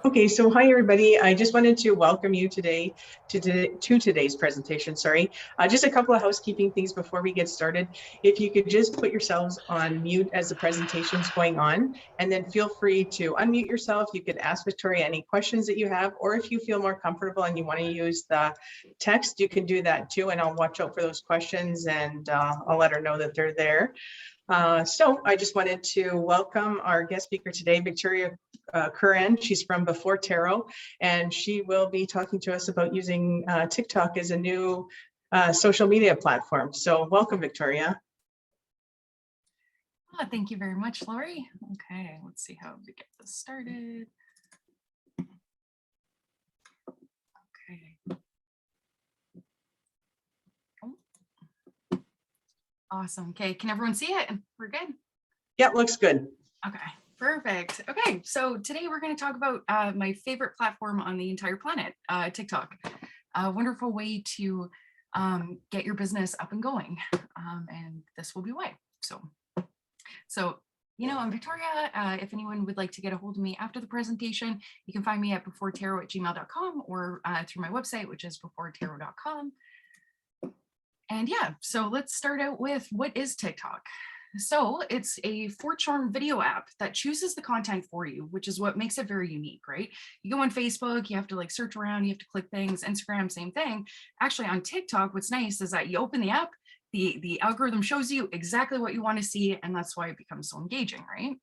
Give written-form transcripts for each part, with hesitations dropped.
Okay, so hi everybody. I just wanted to welcome you today to today's presentation. Sorry, just a couple of housekeeping things before we get started. If you could just put yourselves on mute as the presentation's going on, and then feel free to unmute yourself. You could ask Victoria any questions that you have, or if you feel more comfortable and you want to use the text, you can do that too, and I'll watch out for those questions and I'll let her know that they're there. So I just wanted to welcome our guest speaker today, Victoria Curran. She's from Before Tarot, and she will be talking to us about using TikTok as a new social media platform. So welcome, Victoria. Thank you very much, Lori. Okay, let's see how we get this started. Okay. Awesome. Okay, can everyone see it? We're good? Yeah, looks good. Okay, perfect. Okay, so today we're going to talk about my favorite platform on the entire planet, TikTok. A wonderful way to get your business up and going, and this will be why. So I'm Victoria. If anyone would like to get a hold of me after the presentation, you can find me at beforetarot@gmail.com or through my website, which is beforetarot.com. And yeah, so let's start out with what is TikTok? So it's a four-charm video app that chooses the content for you, which is what makes it very unique, right? You go on Facebook, you have to like search around, you have to click things. Instagram, same thing. Actually on TikTok, what's nice is that you open the app, the algorithm shows you exactly what you want to see, and that's why it becomes so engaging, right?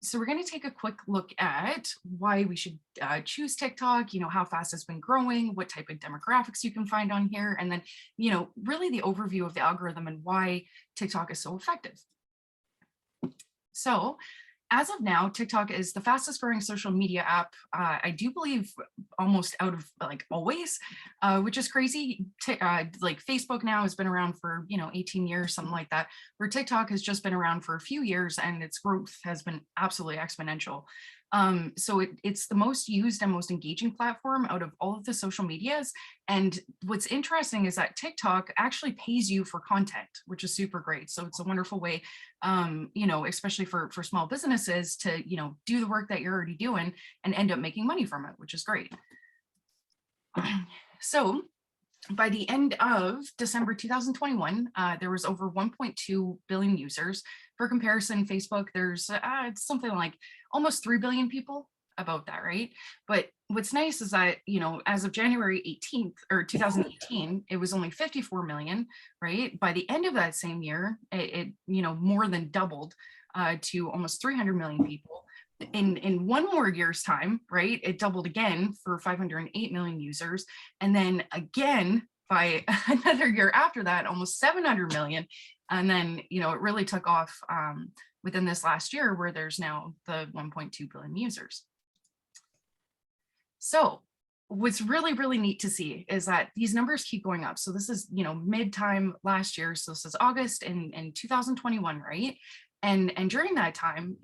So we're going to take a quick look at why we should choose TikTok, how fast it's been growing, what type of demographics you can find on here, and then, really the overview of the algorithm and why TikTok is so effective. So as of now, TikTok is the fastest growing social media app, I do believe almost out of like always, which is crazy. Like Facebook now has been around for, 18 years, something like that, where TikTok has just been around for a few years and its growth has been absolutely exponential. So it's the most used and most engaging platform out of all of the social medias. And what's interesting is that TikTok actually pays you for content, which is super great. So it's a wonderful way, especially for small businesses to, do the work that you're already doing and end up making money from it, which is great. So by the end of December 2021, there was over 1.2 billion users. For comparison, Facebook, there's something like almost 3 billion people, about that, right? But what's nice is that, as of January 18th or 2018, it was only 54 million, right? By the end of that same year, it more than doubled to almost 300 million people. In one more year's time, right, it doubled again for 508 million users. And then again, by another year after that, almost 700 million. And then, it really took off within this last year where there's now the 1.2 billion users. So what's really, really neat to see is that these numbers keep going up. So this is, mid-time last year. So this is August in 2021, right? And during that time,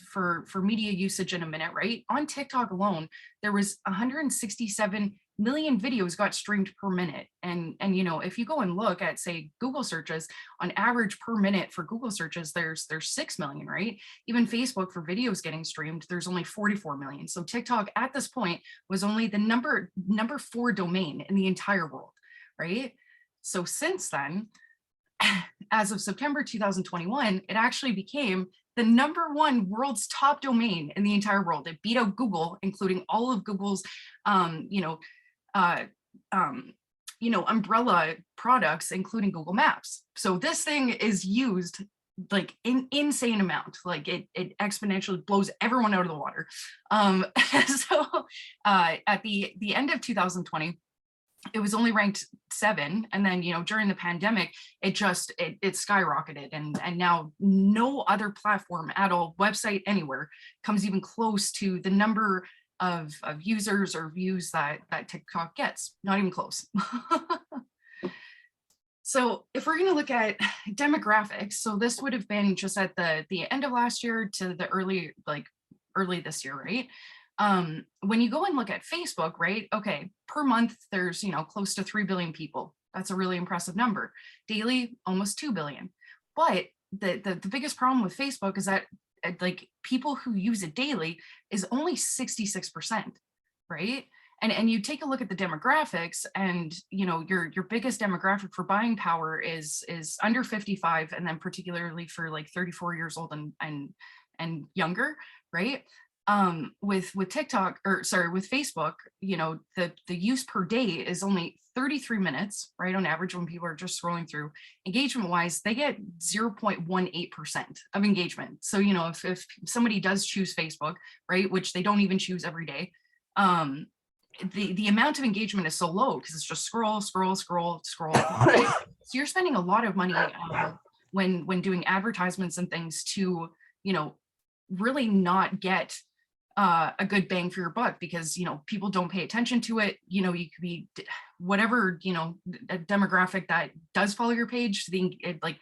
for media usage in a minute, right? On TikTok alone, there was 167 million videos got streamed per minute. And if you go and look at, say, Google searches, on average per minute for Google searches, there's 6 million, right? Even Facebook for videos getting streamed, there's only 44 million. So TikTok at this point was only the number 4 domain in the entire world, right? So since then, as of September 2021, it actually became the #1 world's top domain in the entire world. It beat out Google, including all of Google's, umbrella products, including Google Maps. So this thing is used like in insane amount, like it exponentially blows everyone out of the water. So at the end of 2020, it was only ranked 7, and then during the pandemic it skyrocketed, and now no other platform at all, website anywhere, comes even close to the number of users or views that TikTok gets. Not even close. So if we're going to look at demographics, so this would have been just at the end of last year to the early this year, right? When you go and look at Facebook, right? Okay, per month, there's, close to 3 billion people. That's a really impressive number. Daily, almost 2 billion. But the biggest problem with Facebook is that like people who use it daily is only 66%, right? And you take a look at the demographics, and you know your biggest demographic for buying power is under 55, and then particularly for like 34 years old and younger, right? With TikTok, or sorry, with Facebook, you know, the use per day is only 33 minutes, right? On average, when people are just scrolling through. Engagement wise, they get 0.18% of engagement. So, you know, if somebody does choose Facebook, right, which they don't even choose every day, the amount of engagement is so low because it's just scroll, scroll, scroll, scroll. So you're spending a lot of money when doing advertisements and things to, you know, really not get a good bang for your buck, because, you know, people don't pay attention to it. You know, you could be whatever, you know, a demographic that does follow your page, like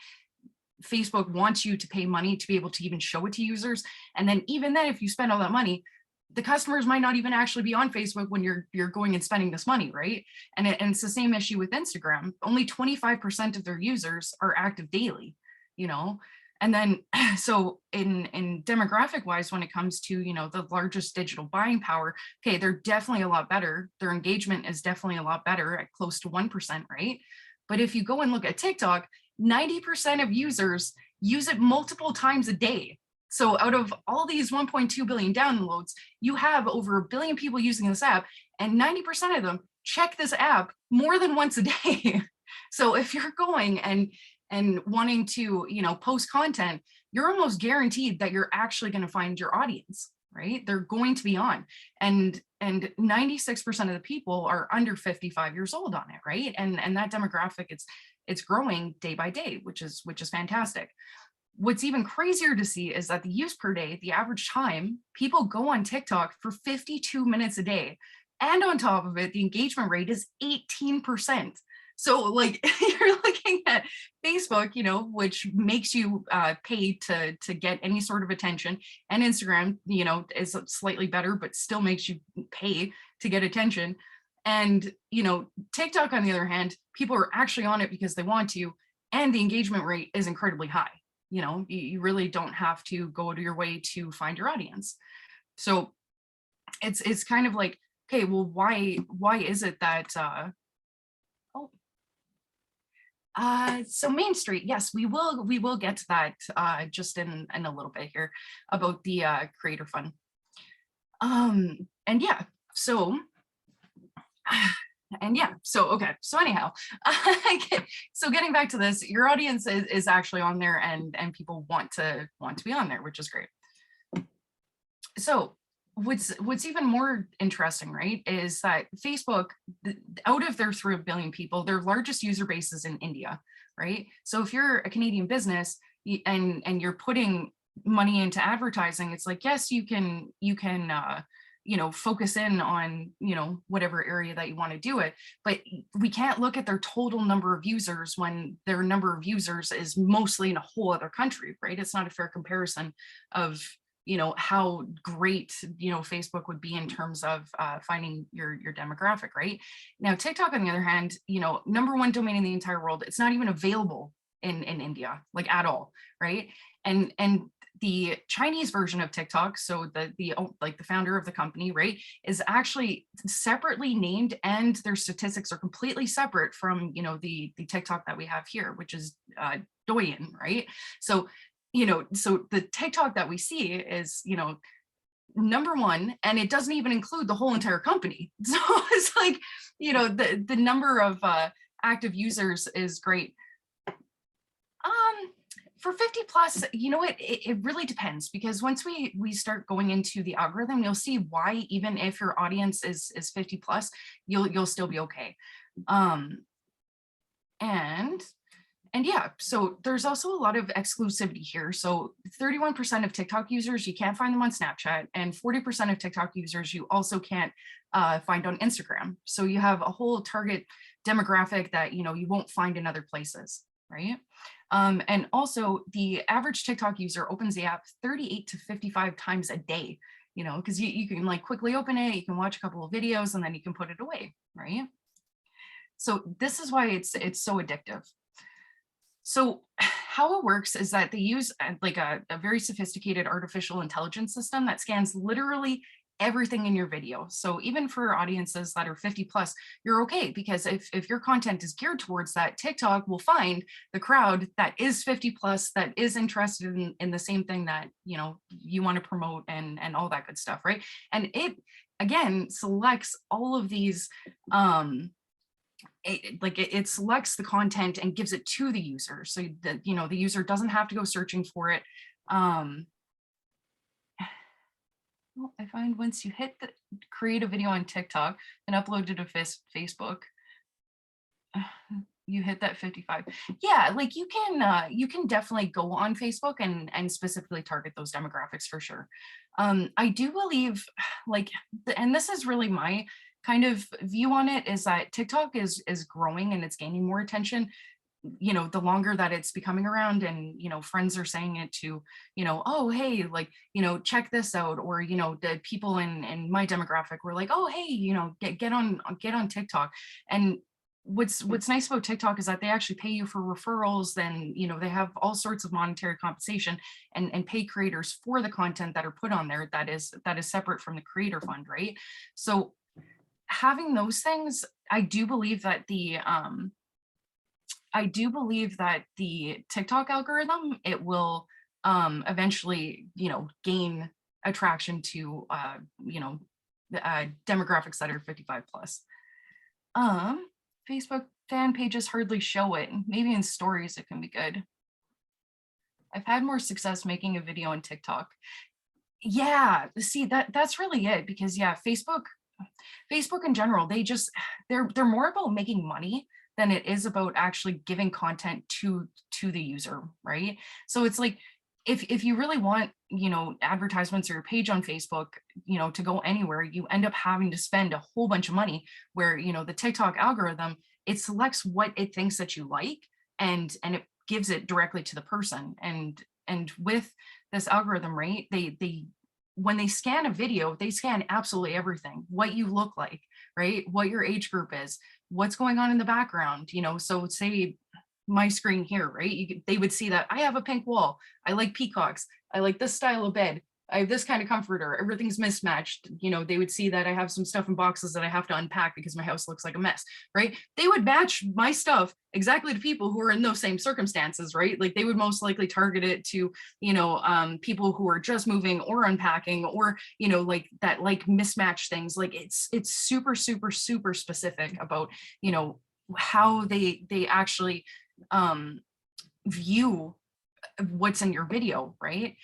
Facebook wants you to pay money to be able to even show it to users. And then even then, if you spend all that money, the customers might not even actually be on Facebook when you're going and spending this money, right? And it's the same issue with Instagram. Only 25% of their users are active daily, you know? And then, so in demographic wise, when it comes to, you know, the largest digital buying power, okay, they're definitely a lot better. Their engagement is definitely a lot better at close to 1%, right? But if you go and look at TikTok, 90% of users use it multiple times a day. So out of all these 1.2 billion downloads, you have over 1 billion people using this app, and 90% of them check this app more than once a day. So if you're going and wanting to, you know, post content, you're almost guaranteed that you're actually going to find your audience, right? They're going to be on, and 96% of the people are under 55 years old on it, right? And that demographic, it's growing day by day, which is fantastic. What's even crazier to see is that the use per day, the average time people go on TikTok for 52 minutes a day. And on top of it, the engagement rate is 18%. So like you're looking at Facebook, you know, which makes you pay to get any sort of attention, and Instagram, you know, is slightly better, but still makes you pay to get attention. And, you know, TikTok, on the other hand, people are actually on it because they want to, and the engagement rate is incredibly high. You know, you really don't have to go to your way to find your audience. So it's kind of like, okay, well, why is it that so Main Street, yes, we will get to that just in a little bit here about the creator fund. And yeah, so okay, so anyhow, so getting back to this, your audience is actually on there, and people want to be on there, which is great. So what's even more interesting, right, is that Facebook, out of their 3 billion people, their largest user base is in India, right? So if you're a Canadian business and you're putting money into advertising, it's like, yes, you can you know, focus in on, you know, whatever area that you want to do it, but we can't look at their total number of users when their number of users is mostly in a whole other country, right? It's not a fair comparison of, you know, how great, you know, Facebook would be in terms of finding your demographic, right? Now, TikTok, on the other hand, you know, #1 domain in the entire world, it's not even available in India, like, at all, right? And the Chinese version of TikTok, so the founder of the company, right, is actually separately named, and their statistics are completely separate from, you know, the TikTok that we have here, which is Douyin, right? So, you know, so the TikTok that we see is, you know, #1, and it doesn't even include the whole entire company. So it's like, you know, the number of active users is great. For 50 plus, you know what, it really depends, because once we start going into the algorithm, you'll see why, even if your audience is 50 plus, you'll still be okay. And yeah, so there's also a lot of exclusivity here. So 31% of TikTok users, you can't find them on Snapchat, and 40% of TikTok users you also can't find on Instagram. So you have a whole target demographic that, you know, you won't find in other places, right? And also the average TikTok user opens the app 38 to 55 times a day, you know, because you can like quickly open it, you can watch a couple of videos, and then you can put it away, right? So this is why it's so addictive. So how it works is that they use like a very sophisticated artificial intelligence system that scans literally everything in your video. So even for audiences that are 50 plus, you're okay, because if your content is geared towards that, TikTok will find the crowd that is 50 plus, that is interested in the same thing that, you know, you want to promote and all that good stuff, right? And it, again, selects all of these, it selects the content and gives it to the user, so that, you know, the user doesn't have to go searching for it. Well, I find once you hit the create a video on TikTok and upload it to Facebook, you hit that 55. Yeah, like you can definitely go on Facebook and specifically target those demographics for sure. I do believe, like, and this is really my kind of view on it, is that TikTok is growing and it's gaining more attention, you know, the longer that it's becoming around. And, you know, friends are saying it to, you know, oh, hey, like, you know, check this out. Or, you know, the people in my demographic were like, oh, hey, you know, get on TikTok. And what's nice about TikTok is that they actually pay you for referrals. Then, you know, they have all sorts of monetary compensation and pay creators for the content that are put on there that is separate from the creator fund, right? So having those things, I do believe that the TikTok algorithm, it will eventually, you know, gain attraction to, you know, demographics that are 55 plus. Facebook fan pages hardly show it. Maybe in stories it can be good. I've had more success making a video on TikTok. Yeah, see, that's really it, because yeah, Facebook in general, they're more about making money than it is about actually giving content to the user, right? So it's like, if you really want, you know, advertisements or your page on Facebook, you know, to go anywhere, you end up having to spend a whole bunch of money, where, you know, the TikTok algorithm, it selects what it thinks that you like, and it gives it directly to the person. And with this algorithm, right, they when they scan a video, they scan absolutely everything, what you look like, right? What your age group is, what's going on in the background, you know. So say my screen here, right? They would see that I have a pink wall. I like peacocks. I like this style of bed. I have this kind of comforter. Everything's mismatched. You know, they would see that I have some stuff in boxes that I have to unpack because my house looks like a mess, right? They would match my stuff exactly to people who are in those same circumstances, right? Like they would most likely target it to, you know, people who are just moving or unpacking, or, you know, like that, like mismatched things. Like it's super, super, super specific about, you know, how they actually view what's in your video, right?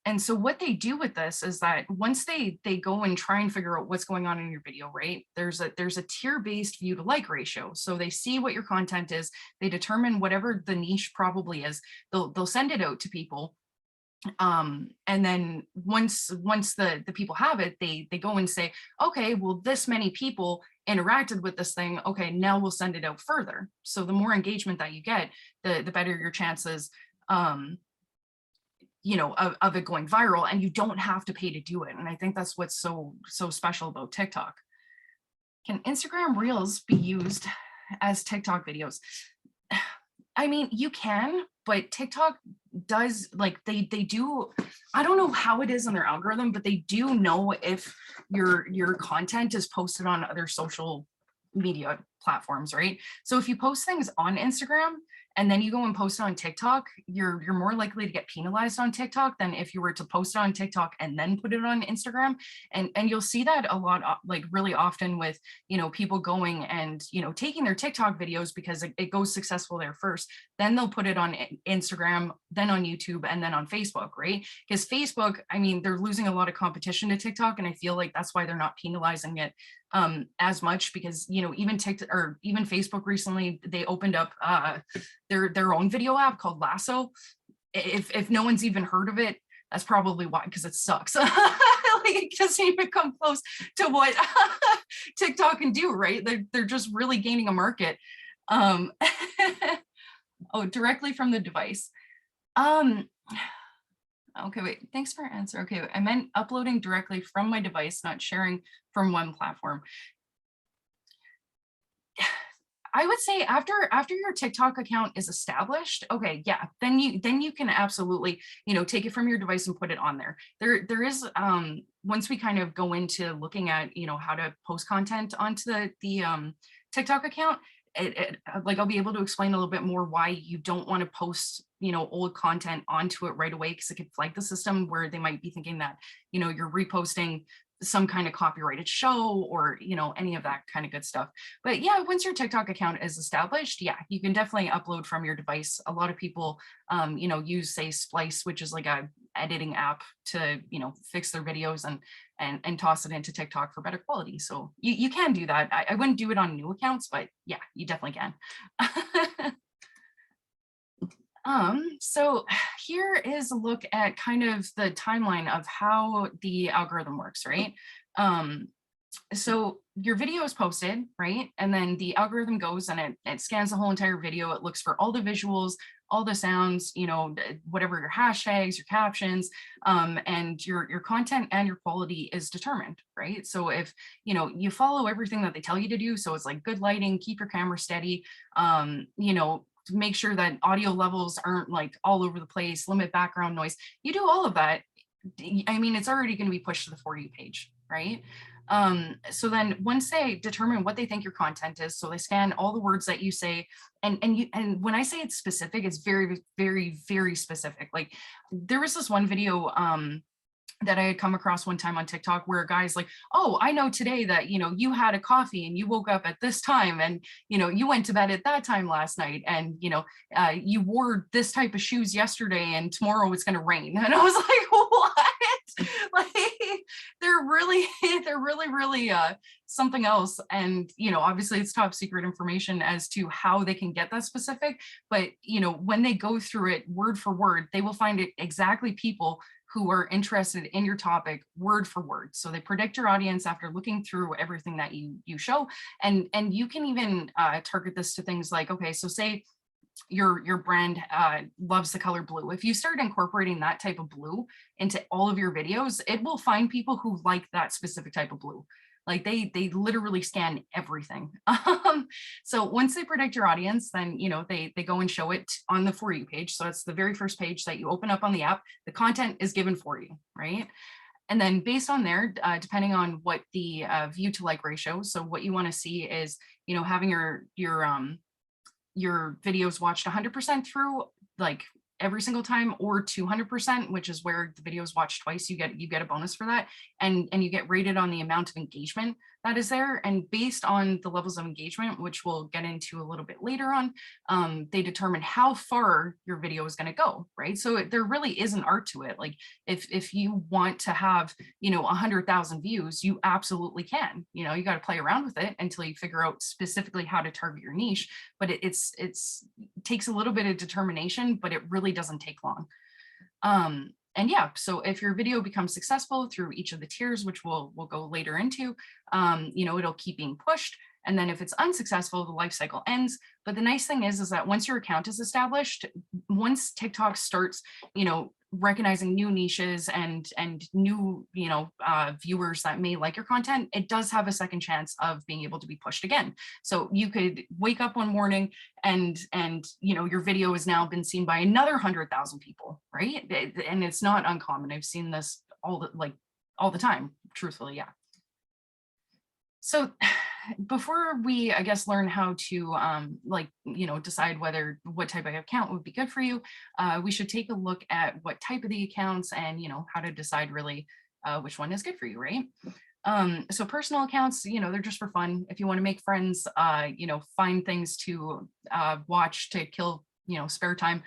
And so what they do with this is that once they go and try and figure out what's going on in your video, right, there's a tier-based view to like ratio. So they see what your content is, they determine whatever the niche probably is, they'll send it out to people, and then once the people have it, they go and say, okay, well, this many people interacted with this thing, okay, now we'll send it out further. So the more engagement that you get, the better your chances, you know, of it going viral, and you don't have to pay to do it. And I think that's what's so special about TikTok. Can Instagram Reels be used as TikTok videos? I mean, you can, but TikTok does, like, they do, I don't know how it is in their algorithm, but they do know if your content is posted on other social media platforms, right? So if you post things on Instagram and then you go and post it on TikTok, you're more likely to get penalized on TikTok than if you were to post it on TikTok and then put it on Instagram. And you'll see that a lot, like really often with, you know, people going and, you know, taking their TikTok videos because it goes successful there first, then they'll put it on Instagram, then on YouTube, and then on Facebook, right? Because Facebook, I mean, they're losing a lot of competition to TikTok, and I feel like that's why they're not penalizing it as much, because, you know, even TikTok or even Facebook recently, they opened up their own video app called Lasso. If no one's even heard of it, that's probably why, because it sucks. Like, it doesn't even come close to what TikTok can do, right? They're just really gaining a market. Oh, directly from the device. Okay, wait, thanks for answer. Okay, I meant uploading directly from my device, not sharing from one platform. I would say after your TikTok account is established, okay, yeah, then you can absolutely, take it from your device and put it on there. There is once we kind of go into looking at, how to post content onto the TikTok account, like I'll be able to explain a little bit more why you don't want to post, old content onto it right away, because it could flag the system where they might be thinking that, you're reposting some kind of copyrighted show or any of that kind of good stuff. But yeah, once your TikTok account is established, yeah, you can definitely upload from your device. A lot of people use, say, Splice, which is like a editing app to fix their videos and toss it into TikTok for better quality. So you can do that. I wouldn't do it on new accounts, but yeah, you definitely can. So here is a look at kind of the timeline of how the algorithm works, right? So your video is posted, right? And then the algorithm goes and it scans the whole entire video. It looks for all the visuals, all the sounds, whatever your hashtags, your captions, and your content and your quality is determined, right? So if, you follow everything that they tell you to do, so it's like good lighting, keep your camera steady, to make sure that audio levels aren't like all over the place, limit background noise, you do all of that, I mean, it's already going to be pushed to the For You page, right? So then once they determine what they think your content is, so they scan all the words that you say, and when I say it's specific, it's very, very, very specific. Like there was this one video that I had come across one time on TikTok where a guy's like, oh, I know today that, you had a coffee and you woke up at this time and, you went to bed at that time last night and, you wore this type of shoes yesterday and tomorrow it's going to rain. And I was like, what? Like they're really something else. And, obviously it's top secret information as to how they can get that specific. But, when they go through it word for word, they will find it exactly people who are interested in your topic word for word. So they predict your audience after looking through everything that you show. And you can even target this to things like, okay, so say your brand loves the color blue. If you start incorporating that type of blue into all of your videos, it will find people who like that specific type of blue. Like they literally scan everything. So once they predict your audience, then they go and show it on the For You page. So it's the very first page that you open up on the app. The content is given for you, right? And then based on there, depending on what the view to like ratio, so what you want to see is having your videos watched 100% through, like every single time, or 200%, which is where the video is watched twice, you get a bonus for that, and you get rated on the amount of engagement that is there. And based on the levels of engagement, which we'll get into a little bit later on, they determine how far your video is going to go, right? So there really is an art to it. Like if you want to have 100,000 views, you absolutely can. You got to play around with it until you figure out specifically how to target your niche. But it takes a little bit of determination, but it really doesn't take long. And yeah, so if your video becomes successful through each of the tiers, which we'll go later into, it'll keep being pushed. And then if it's unsuccessful, the life cycle ends. But the nice thing is that once your account is established, once TikTok starts, recognizing new niches and new, viewers that may like your content, it does have a second chance of being able to be pushed again. So you could wake up one morning and your video has now been seen by another 100,000 people, right? And it's not uncommon. I've seen this all the time, truthfully, yeah. So before we, I guess, learn how to decide what type of account would be good for you, we should take a look at what type of the accounts and, how to decide really which one is good for you, right? So personal accounts, they're just for fun. If you want to make friends, find things to watch to kill spare time,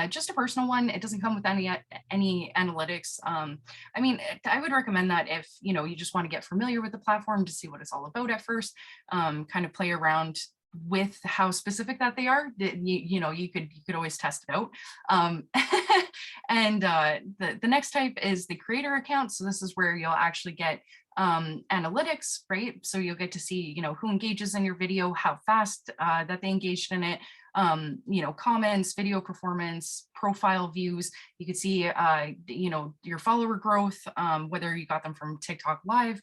just a personal one. It doesn't come with any analytics. I mean, I would recommend that if you just want to get familiar with the platform to see what it's all about at first, kind of play around with how specific that they are. You could always test it out. And the next type is the creator account. So this is where you'll actually get analytics, right? So you'll get to see, who engages in your video, how fast that they engaged in it, comments, video performance, profile views. You can see, your follower growth, whether you got them from TikTok Live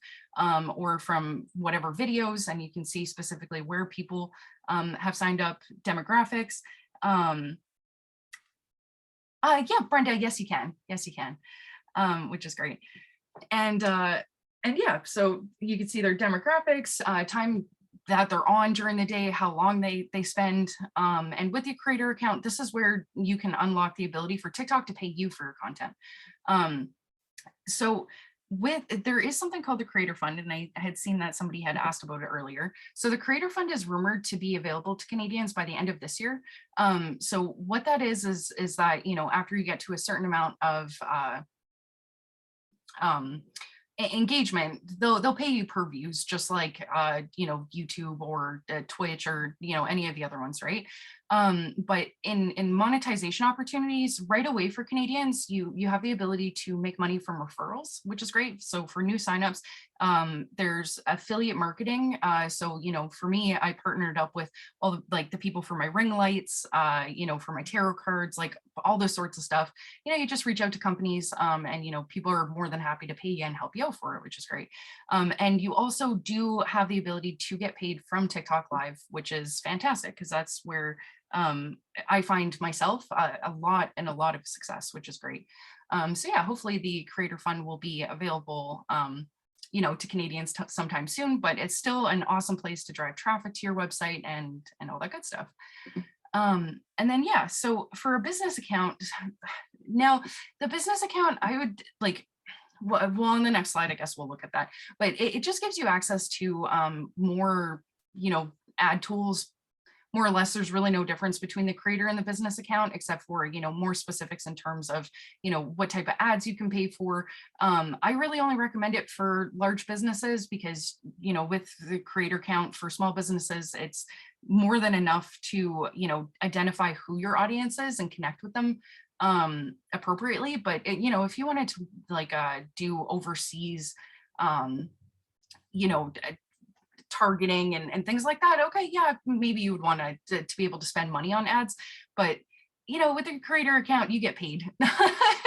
or from whatever videos, and you can see specifically where people have signed up, demographics. Yeah, Brenda, yes, you can. Yes, you can, which is great. And yeah, so you can see their demographics, time that they're on during the day, how long they spend. And with your creator account, this is where you can unlock the ability for TikTok to pay you for your content. So there is something called the Creator Fund, and I had seen that somebody had asked about it earlier. So the Creator Fund is rumored to be available to Canadians by the end of this year. So what that is that, after you get to a certain amount of engagement, they'll pay you per views, just like YouTube or Twitch or any of the other ones, right? But in monetization opportunities right away for Canadians, you have the ability to make money from referrals, which is great. So for new signups, there's affiliate marketing. So for me, I partnered up with all the people for my ring lights, for my tarot cards, like all those sorts of stuff. You just reach out to companies, and people are more than happy to pay you and help you out for it, which is great. And you also do have the ability to get paid from TikTok Live, which is fantastic, because that's where I find myself a lot of success, which is great. So yeah, hopefully the Creator Fund will be available to Canadians sometime soon, but it's still an awesome place to drive traffic to your website and all that good stuff. And then, yeah, so for a business account, now the business account, I would well, on the next slide, I guess we'll look at that, but it just gives you access to more, ad tools. More or less, there's really no difference between the creator and the business account, except for, more specifics in terms of, what type of ads you can pay for. I really only recommend it for large businesses because, with the creator count for small businesses, it's more than enough to, identify who your audience is and connect with them appropriately. But, if you wanted to do overseas, targeting and things like that, okay, yeah, maybe you would want to be able to spend money on ads, but with a creator account, you get paid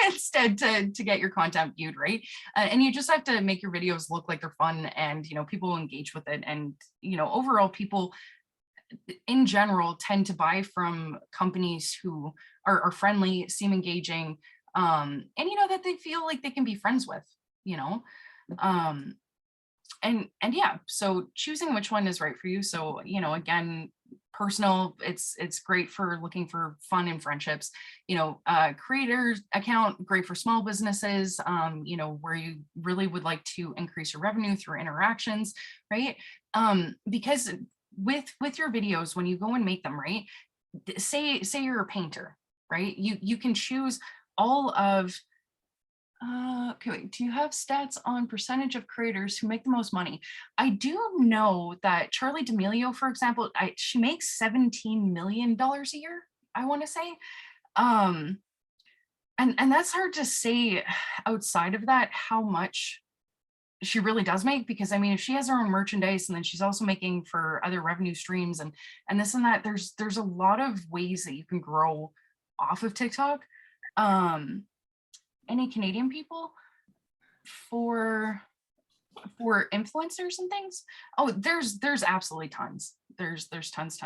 instead to get your content viewed, right? And you just have to make your videos look like they're fun, and people will engage with it, and overall, people in general tend to buy from companies who are friendly, seem engaging, and that they feel like they can be friends with, and yeah, so choosing which one is right for you. So, again, personal, it's great for looking for fun and friendships. Creator account, great for small businesses, where you really would like to increase your revenue through interactions, right? Because with your videos, when you go and make them, right, say you're a painter, right, you can choose all of okay, wait, do you have stats on percentage of creators who make the most money? I do know that Charlie D'Amelio, for example, she makes $17 million a year, I want to say. And that's hard to say outside of that, how much she really does make, because I mean, if she has her own merchandise and then she's also making for other revenue streams and this and that, there's a lot of ways that you can grow off of TikTok. Any Canadian people for influencers and things? Oh, there's absolutely tons. There's tons.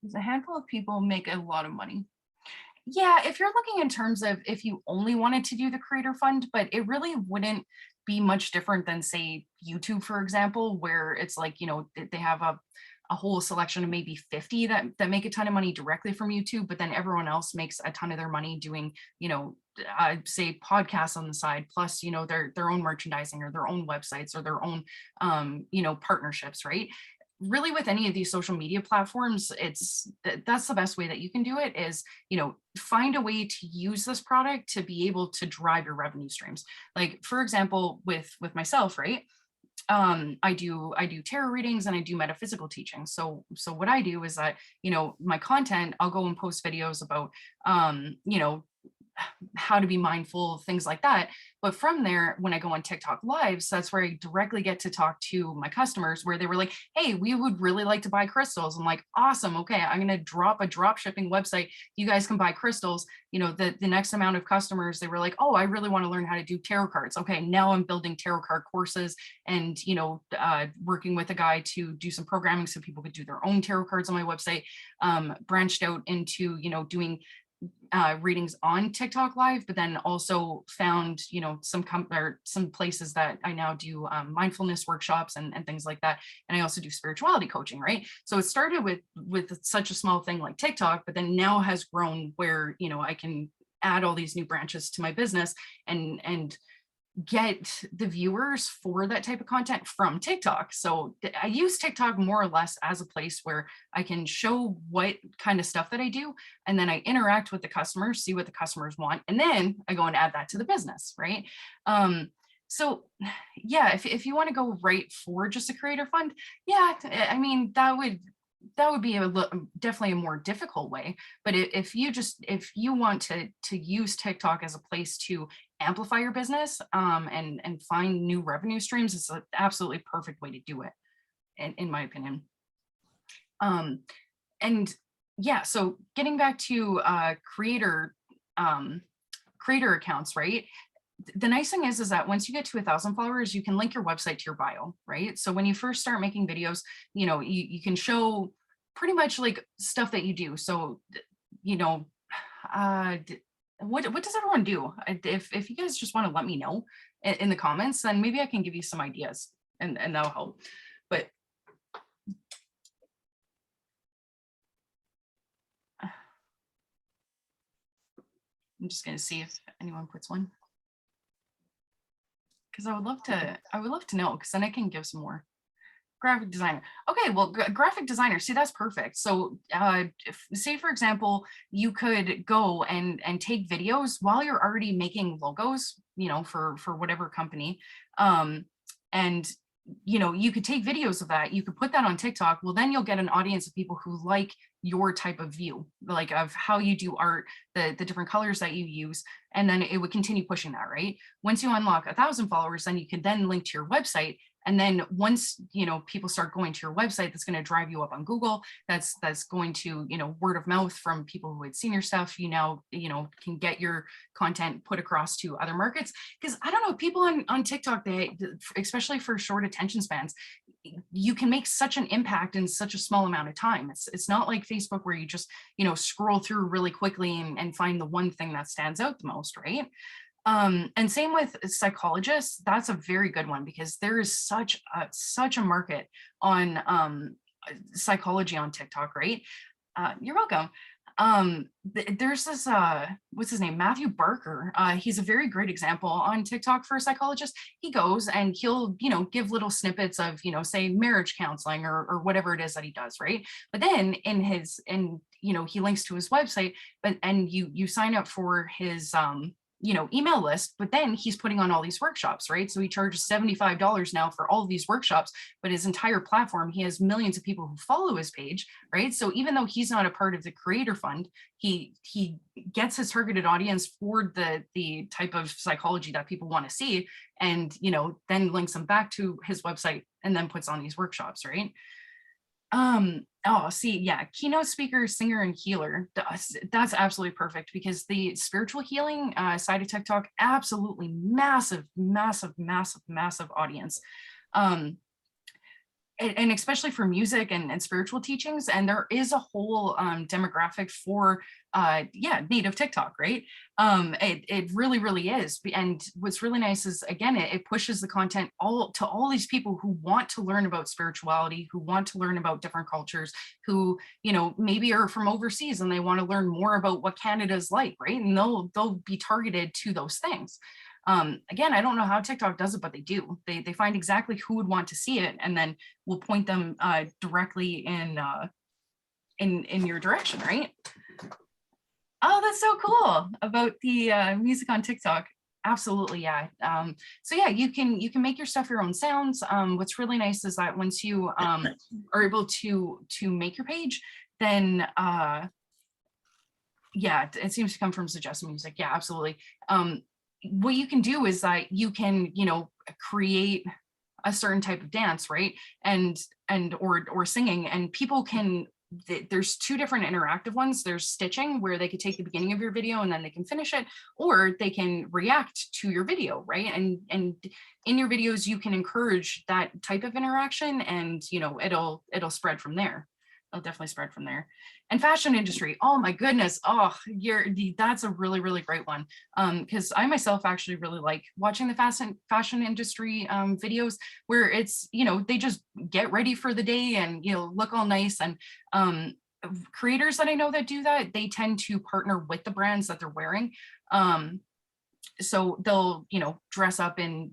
There's a handful of people make a lot of money. Yeah, if you're looking in terms of if you only wanted to do the Creator Fund, but it really wouldn't be much different than, say, YouTube, for example, where it's like, they have a whole selection of maybe 50 that make a ton of money directly from YouTube, but then everyone else makes a ton of their money doing, say podcasts on the side, plus, their own merchandising or their own websites or their own, partnerships, right? Really, with any of these social media platforms, that's the best way that you can do it is, find a way to use this product to be able to drive your revenue streams. Like, for example, with myself, right? I do tarot readings and I do metaphysical teaching. So what I do is that, my content, I'll go and post videos about, how to be mindful, things like that. But from there, when I go on TikTok lives, that's where I directly get to talk to my customers, where they were like, hey, we would really like to buy crystals. I'm like, awesome. Okay, I'm going to drop a drop shipping website. You guys can buy crystals. You know, the next amount of customers, they were like, oh, I really want to learn how to do tarot cards. Okay, now I'm building tarot card courses and, you know, working with a guy to do some programming so people could do their own tarot cards on my website. Branched out into, you know, doing readings on TikTok live, but then also found, you know, some places that I now do mindfulness workshops and things like that. And I also do spirituality coaching, right? So it started with such a small thing like TikTok, but then now has grown where, you know, I can add all these new branches to my business and get the viewers for that type of content from TikTok. So I use TikTok more or less as a place where I can show what kind of stuff that I do, and then I interact with the customers, see what the customers want, and then I go and add that to the business, right? So yeah, if you want to go right for just a creator fund, yeah, I mean, that would be definitely a more difficult way. But if you want to use TikTok as a place to amplify your business and find new revenue streams, it's an absolutely perfect way to do it, in my opinion. And yeah, so getting back to creator accounts, right? The nice thing is that once you get to 1,000 followers, you can link your website to your bio, right? So when you first start making videos, you know, you can show pretty much like stuff that you do. So, you know, what does everyone do? If you guys just want to let me know in the comments, then maybe I can give you some ideas and that'll help. But I'm just going to see if anyone puts one. Because I would love to know, because then I can give some more. Graphic designer. Okay, well, graphic designer, see, that's perfect. So say, for example, you could go and take videos while you're already making logos, you know, for whatever company. And, you know, you could take videos of that. You could put that on TikTok. Well, then you'll get an audience of people who like your type of view, like of how you do art, the different colors that you use, and then it would continue pushing that, right? Once you unlock 1,000 followers, then you can then link to your website. And then once, you know, people start going to your website, that's going to drive you up on Google. That's going to, you know, word of mouth from people who had seen your stuff. You now, you know, can get your content put across to other markets. Because I don't know, people on TikTok, they, especially for short attention spans, you can make such an impact in such a small amount of time. It's not like Facebook where you just, you know, scroll through really quickly and find the one thing that stands out the most, right? And same with psychologists. That's a very good one, because there is such a market on psychology on TikTok, right? You're welcome. There's this what's his name, Matthew Barker. He's a very great example on TikTok for a psychologist. He goes and he'll, you know, give little snippets of, you know, say marriage counseling or whatever it is that he does, right? But then you know, he links to his website, and you sign up for his you know, email list, but then he's putting on all these workshops, right? So he charges $75 now for all of these workshops, but his entire platform, he has millions of people who follow his page, right? So even though he's not a part of the creator fund, he gets his targeted audience for the type of psychology that people want to see, and, you know, then links them back to his website and then puts on these workshops, right? Oh, see, yeah, keynote speaker, singer, and healer. That's absolutely perfect, because the spiritual healing side of TikTok, absolutely massive, massive, massive, massive audience. And especially for music and spiritual teachings. And there is a whole demographic for, yeah, native TikTok, right? It really, really is. And what's really nice is, again, it pushes the content to all these people who want to learn about spirituality, who want to learn about different cultures, who, you know, maybe are from overseas and they want to learn more about what Canada's like, right? And they'll be targeted to those things. Again, I don't know how TikTok does it, but they do. They find exactly who would want to see it, and then we'll point them directly in your direction, right? Oh, that's so cool about the music on TikTok. Absolutely, yeah. So yeah, you can make your stuff your own sounds. What's really nice is that once you are able to make your page, then Yeah, it seems to come from suggested music. Yeah, absolutely. What you can do is that you can, create a certain type of dance, right? Or singing, and people can, there's two different interactive ones. There's stitching, where they could take the beginning of your video and then they can finish it, or they can react to your video, right? And in your videos you can encourage that type of interaction, and it'll spread from there. It'll definitely spread from there. And fashion industry, oh my goodness, that's a really, really great one. Because I myself actually really like watching the fashion industry videos, where it's, they just get ready for the day and look all nice. And creators that I know that do that, they tend to partner with the brands that they're wearing. So they'll dress up in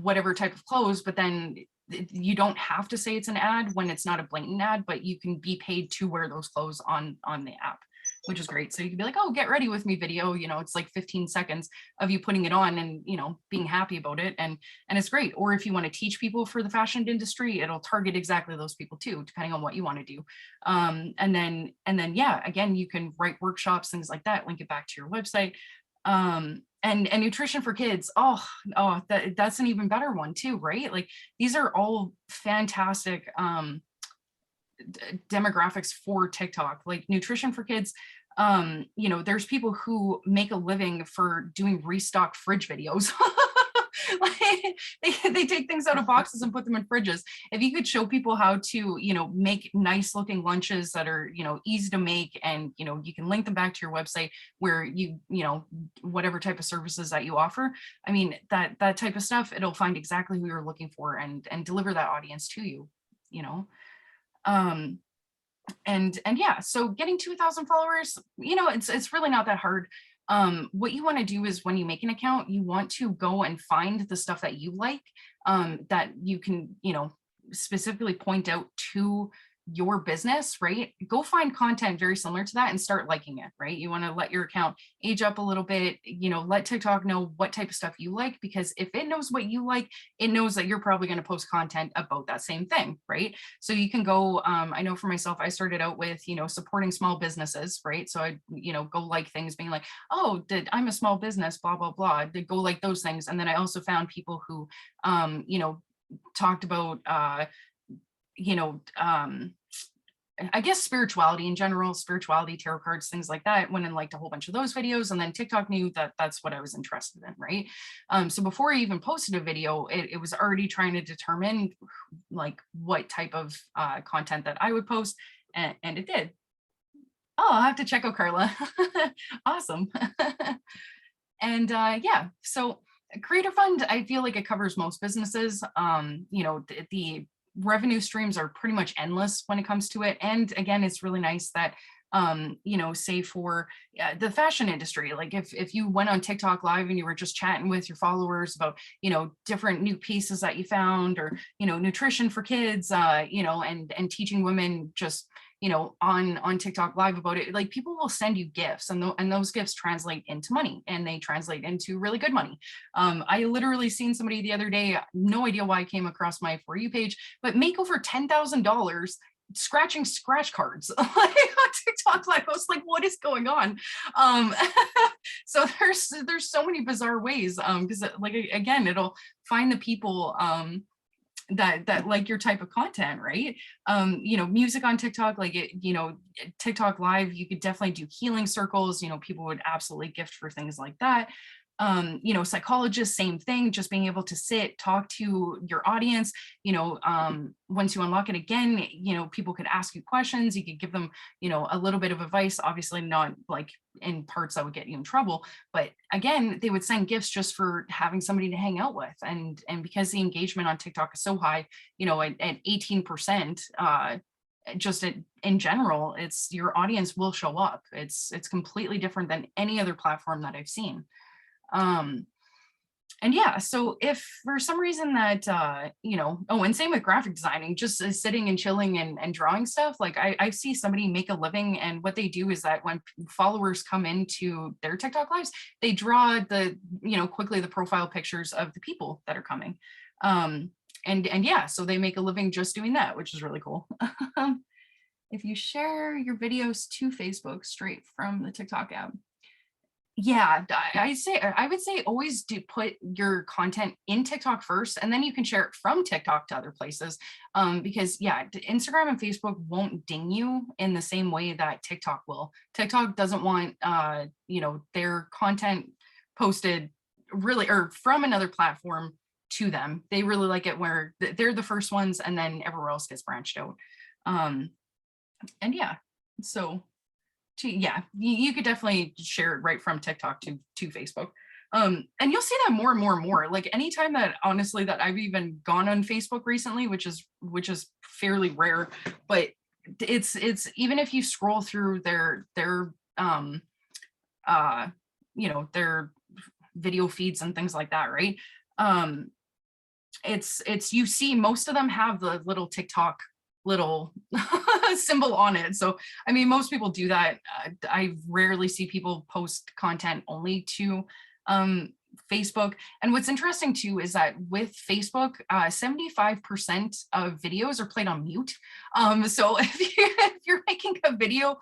whatever type of clothes, but then you don't have to say it's an ad when it's not a blatant ad, but you can be paid to wear those clothes on the app, which is great. So you can be like, oh, get ready with me video, it's like 15 seconds of you putting it on and being happy about it, and it's great. Or if you want to teach people for the fashion industry, it'll target exactly those people too, depending on what you want to do. And then yeah, again, you can write workshops, things like that, link it back to your website. And nutrition for kids, that's an even better one too, right? Like, these are all fantastic demographics for TikTok. Like nutrition for kids, there's people who make a living for doing restock fridge videos. Like, they take things out of boxes and put them in fridges. If you could show people how to make nice looking lunches that are easy to make, and you can link them back to your website, where whatever type of services that you offer, I mean, that type of stuff, it'll find exactly who you're looking for and deliver that audience to you. And yeah, so getting 2,000 followers, it's really not that hard. What you want to do is, when you make an account, you want to go and find the stuff that you like, that you can specifically point out to your business, right? Go find content very similar to that and start liking it, right? You want to let your account age up a little bit, let TikTok know what type of stuff you like, because if it knows what you like, it knows that you're probably going to post content about that same thing, right? So you can go, I know for myself, I started out with, supporting small businesses, right? So I, go like things being like, oh, I'm a small business, blah, blah, blah. They go like those things. And then I also found people who, talked about, I guess spirituality in general, spirituality, tarot cards, things like that, went and liked a whole bunch of those videos. And then TikTok knew that that's what I was interested in, right? So before I even posted a video, it was already trying to determine like what type of content that I would post, and it did. Oh, I'll have to check out Carla. Awesome. And yeah, so Creator Fund, I feel like it covers most businesses. The revenue streams are pretty much endless when it comes to it. And again, it's really nice that, say for the fashion industry, like if you went on TikTok live and you were just chatting with your followers about, different new pieces that you found, or, nutrition for kids, and teaching women just, on TikTok live about it, like, people will send you gifts, and those gifts translate into money, and they translate into really good money. I literally seen somebody the other day, no idea why I came across my For You page, but make over $10,000 scratching scratch cards like on TikTok live. I was like, what is going on? So there's so many bizarre ways, because like, again, it'll find the people that like your type of content, right? Music on TikTok, like TikTok live, you could definitely do healing circles, people would absolutely gift for things like that. Psychologists, same thing, just being able to sit, talk to your audience, once you unlock it again, people could ask you questions, you could give them, a little bit of advice, obviously not like in parts that would get you in trouble, but again, they would send gifts just for having somebody to hang out with. And because the engagement on TikTok is so high, at 18%, just in general, it's, your audience will show up. It's completely different than any other platform that I've seen. And yeah, so if for some reason that, and same with graphic designing, just sitting and chilling and drawing stuff, like I see somebody make a living, and what they do is that when followers come into their TikTok lives, they draw quickly the profile pictures of the people that are coming. And yeah, so they make a living just doing that, which is really cool. if you share your videos to Facebook straight from the TikTok app, yeah, I would say always do put your content in TikTok first, and then you can share it from TikTok to other places. Because yeah, Instagram and Facebook won't ding you in the same way that TikTok will. TikTok doesn't want their content posted really or from another platform to them. They really like it where they're the first ones, and then everywhere else gets branched out. And yeah, so yeah, you could definitely share it right from TikTok to Facebook. And you'll see that more and more and more. Like anytime that honestly that I've even gone on Facebook recently, which is fairly rare, but it's even if you scroll through their their video feeds and things like that, right? It's you see most of them have the little TikTok little symbol on it. So, I mean, most people do that. I rarely see people post content only to Facebook. And what's interesting too is that with Facebook, 75% of videos are played on mute. So if you're making a video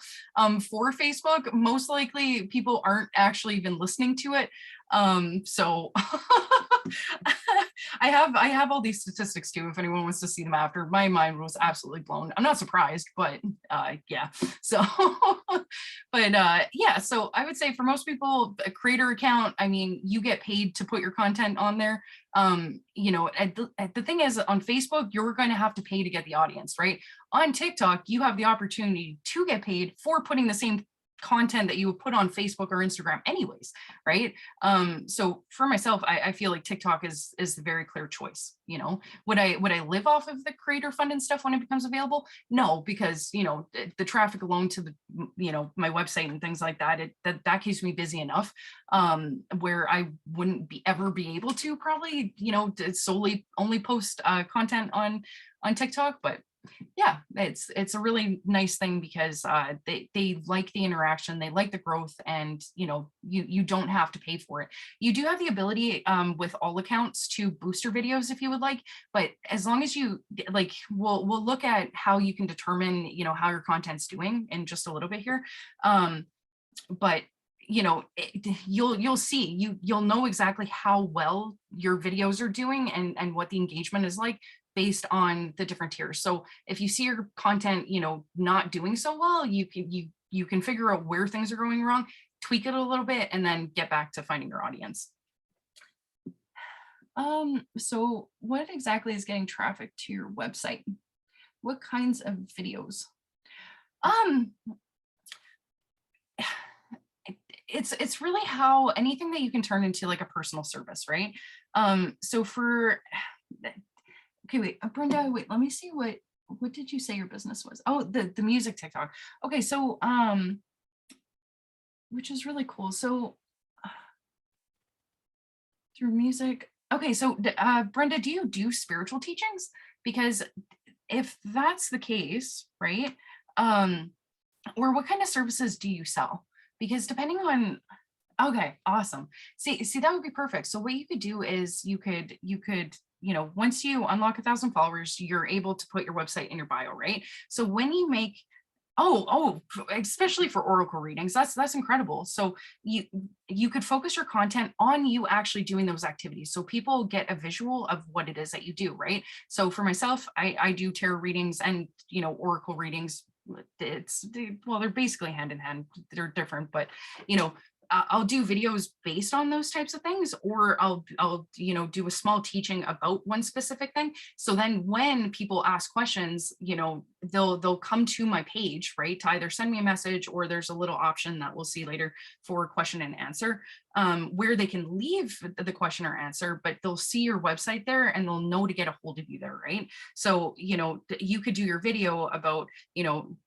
for Facebook, most likely people aren't actually even listening to it. So I have all these statistics too, if anyone wants to see them after. My mind was absolutely blown. I'm not surprised, but yeah. So but yeah, so I would say for most people, a creator account, I mean, you get paid to put your content on there. The thing is, on Facebook, you're going to have to pay to get the audience, right? On TikTok, you have the opportunity to get paid for putting the same content that you would put on Facebook or Instagram anyways, right? So for myself, I feel like TikTok is the very clear choice. Would I live off of the creator fund and stuff when it becomes available? No, because the traffic alone to the my website and things like that, that keeps me busy enough where I wouldn't ever be able to probably to solely only post content on TikTok. But yeah, it's a really nice thing because they like the interaction, they like the growth, and you don't have to pay for it. You do have the ability with all accounts to boost your videos if you would like, but as long as you like, we'll look at how you can determine how your content's doing in just a little bit here. But you'll see, you'll know exactly how well your videos are doing and what the engagement is like based on the different tiers. So if you see your content, not doing so well, you can figure out where things are going wrong, tweak it a little bit, and then get back to finding your audience. So what exactly is getting traffic to your website? What kinds of videos? It's really how anything that you can turn into like a personal service, right? So for okay, wait, Brenda, wait, let me see what did you say your business was? Oh, the music TikTok. Okay, so which is really cool. So through music. Okay, so Brenda, do you do spiritual teachings? Because if that's the case, right? Or what kind of services do you sell? Because depending on, okay, awesome. See, that would be perfect. So what you could do is you could, once you unlock 1,000 followers, you're able to put your website in your bio, right? So when you make, especially for oracle readings, that's incredible. So you could focus your content on you actually doing those activities, so people get a visual of what it is that you do, right? So for myself, I do tarot readings and oracle readings. They're basically hand in hand. They're different, but I'll do videos based on those types of things, or I'll do a small teaching about one specific thing. So then when people ask questions, they'll come to my page, right, to either send me a message, or there's a little option that we'll see later for question and answer, where they can leave the question or answer, but they'll see your website there and they'll know to get a hold of you there, right? So you could do your video about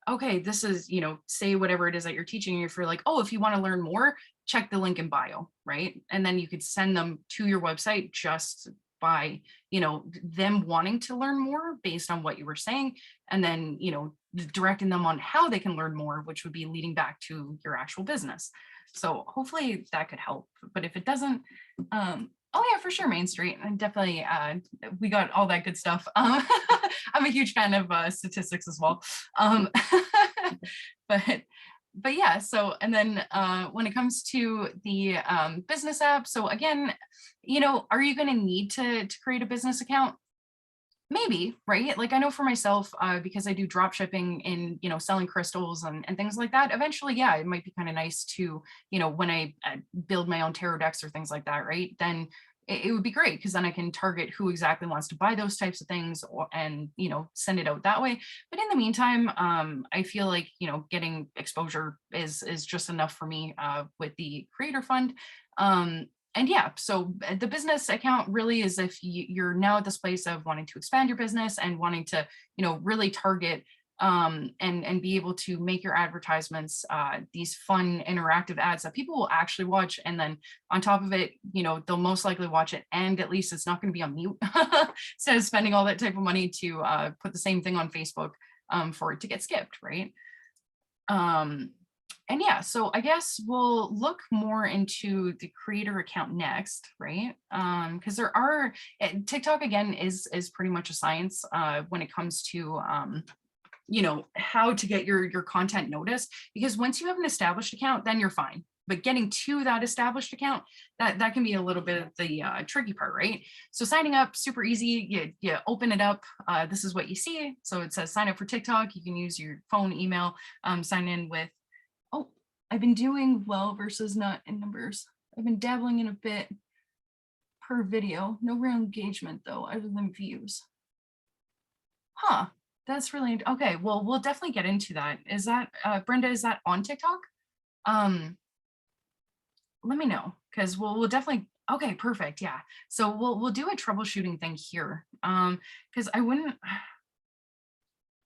okay, this is say whatever it is that you're teaching. If you're like, oh, if you want to learn more, check the link in bio, right? And then you could send them to your website just by them wanting to learn more based on what you were saying, and then directing them on how they can learn more, which would be leading back to your actual business. So hopefully that could help, but if it doesn't, Oh yeah, for sure, Main Street. And definitely, we got all that good stuff. I'm a huge fan of statistics as well. Um, but yeah, so and then when it comes to the business app, so again, are you going to need to create a business account? Maybe, right? Like I know for myself, because I do drop shipping in, selling crystals and things like that. Eventually, yeah, it might be kind of nice to, when I build my own tarot decks or things like that, right? Then it would be great because then I can target who exactly wants to buy those types of things and, send it out that way. But in the meantime, I feel like, getting exposure is just enough for me with the creator fund. And yeah, so the business account really is if you're now at this place of wanting to expand your business and wanting to, really target and be able to make your advertisements these fun interactive ads that people will actually watch. And then on top of it, they'll most likely watch it, and at least it's not going to be on mute instead of spending all that type of money to put the same thing on Facebook for it to get skipped, right? And yeah, so I guess we'll look more into the creator account next, right? Because there are TikTok again is pretty much a science when it comes to how to get your content noticed. Because once you have an established account, then you're fine. But getting to that established account, that can be a little bit of the tricky part, right? So signing up, super easy. You open it up. This is what you see. So it says sign up for TikTok. You can use your phone, email, sign in with. Oh, I've been doing well versus not in numbers. I've been dabbling in a bit per video. No real engagement though, other than views. Huh, that's really, okay. Well, we'll definitely get into that. Is that, Brenda, is that on TikTok? Let me know, because we'll definitely, okay, perfect, yeah. So we'll do a troubleshooting thing here. Because I wouldn't,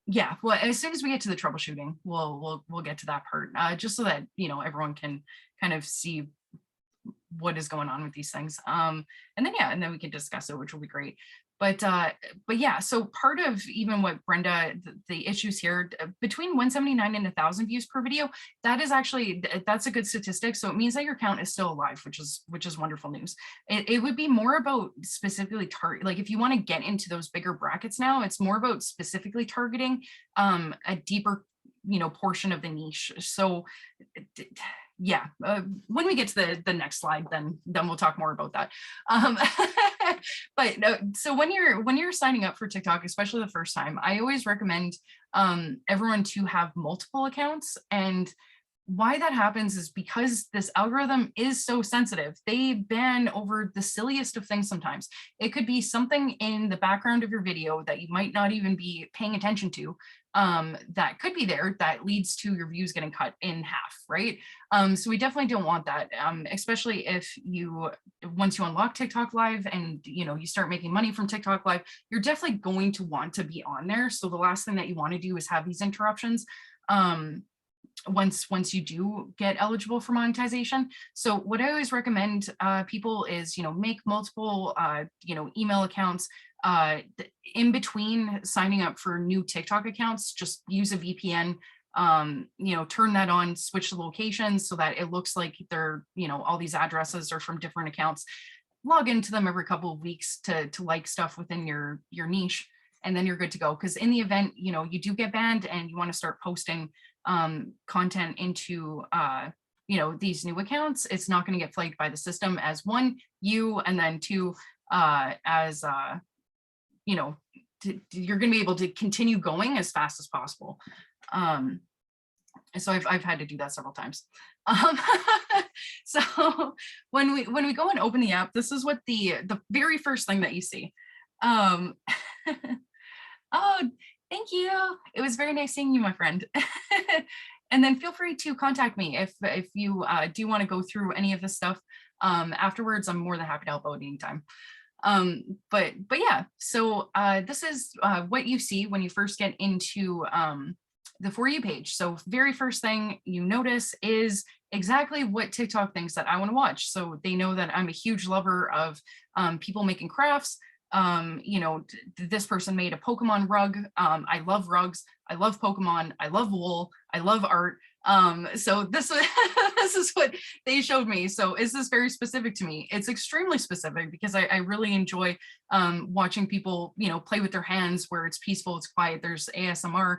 yeah, well, as soon as we get to the troubleshooting, we'll get to that part, just so that everyone can kind of see what is going on with these things. And then yeah, and then we can discuss it, which will be great. But yeah, so part of even what Brenda, the issues here between 179 and 1,000 views per video, that is actually, that's a good statistic. So it means that your account is still alive, which is wonderful news. It would be more about specifically target, like if you want to get into those bigger brackets now, it's more about specifically targeting a deeper portion of the niche. So yeah, when we get to the next slide, then we'll talk more about that. But so when you're signing up for TikTok, especially the first time, I always recommend everyone to have multiple accounts. And why that happens is because this algorithm is so sensitive. They ban over the silliest of things sometimes. It could be something in the background of your video that you might not even be paying attention to, that could be there that leads to your views getting cut in half, right? So we definitely don't want that, especially if once you unlock TikTok Live and you start making money from TikTok Live, you're definitely going to want to be on there. So the last thing that you want to do is have these interruptions. Once you do get eligible for monetization. So what I always recommend people is, make multiple, email accounts in between signing up for new TikTok accounts. Just use a VPN, turn that on, switch the locations so that it looks like they're, all these addresses are from different accounts. Log into them every couple of weeks to like stuff within your niche, and then you're good to go. Because in the event, you do get banned and you want to start posting content into these new accounts, it's not going to get flagged by the system as one, you, and then two, as you're going to be able to continue going as fast as possible. So I've had to do that several times. So when we go and open the app, this is what the very first thing that you see. Oh, thank you. It was very nice seeing you, my friend. And then feel free to contact me if you do want to go through any of this stuff afterwards. I'm more than happy to help out anytime. But yeah, so this is what you see when you first get into the For You page. So very first thing you notice is exactly what TikTok thinks that I want to watch. So they know that I'm a huge lover of people making crafts. This person made a Pokemon rug. I love rugs. I love Pokemon. I love wool. I love art. So this this is what they showed me. So is this very specific to me? It's extremely specific because I really enjoy watching people, play with their hands where it's peaceful, it's quiet. There's ASMR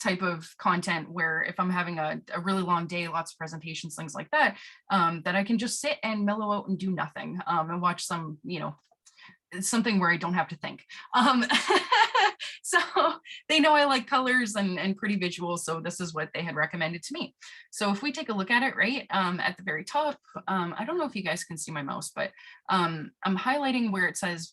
type of content where if I'm having a really long day, lots of presentations, things like that, that I can just sit and mellow out and do nothing and watch some, something where I don't have to think. So they know I like colors and pretty visuals. So this is what they had recommended to me. So if we take a look at it, right, at the very top, I don't know if you guys can see my mouse, but I'm highlighting where it says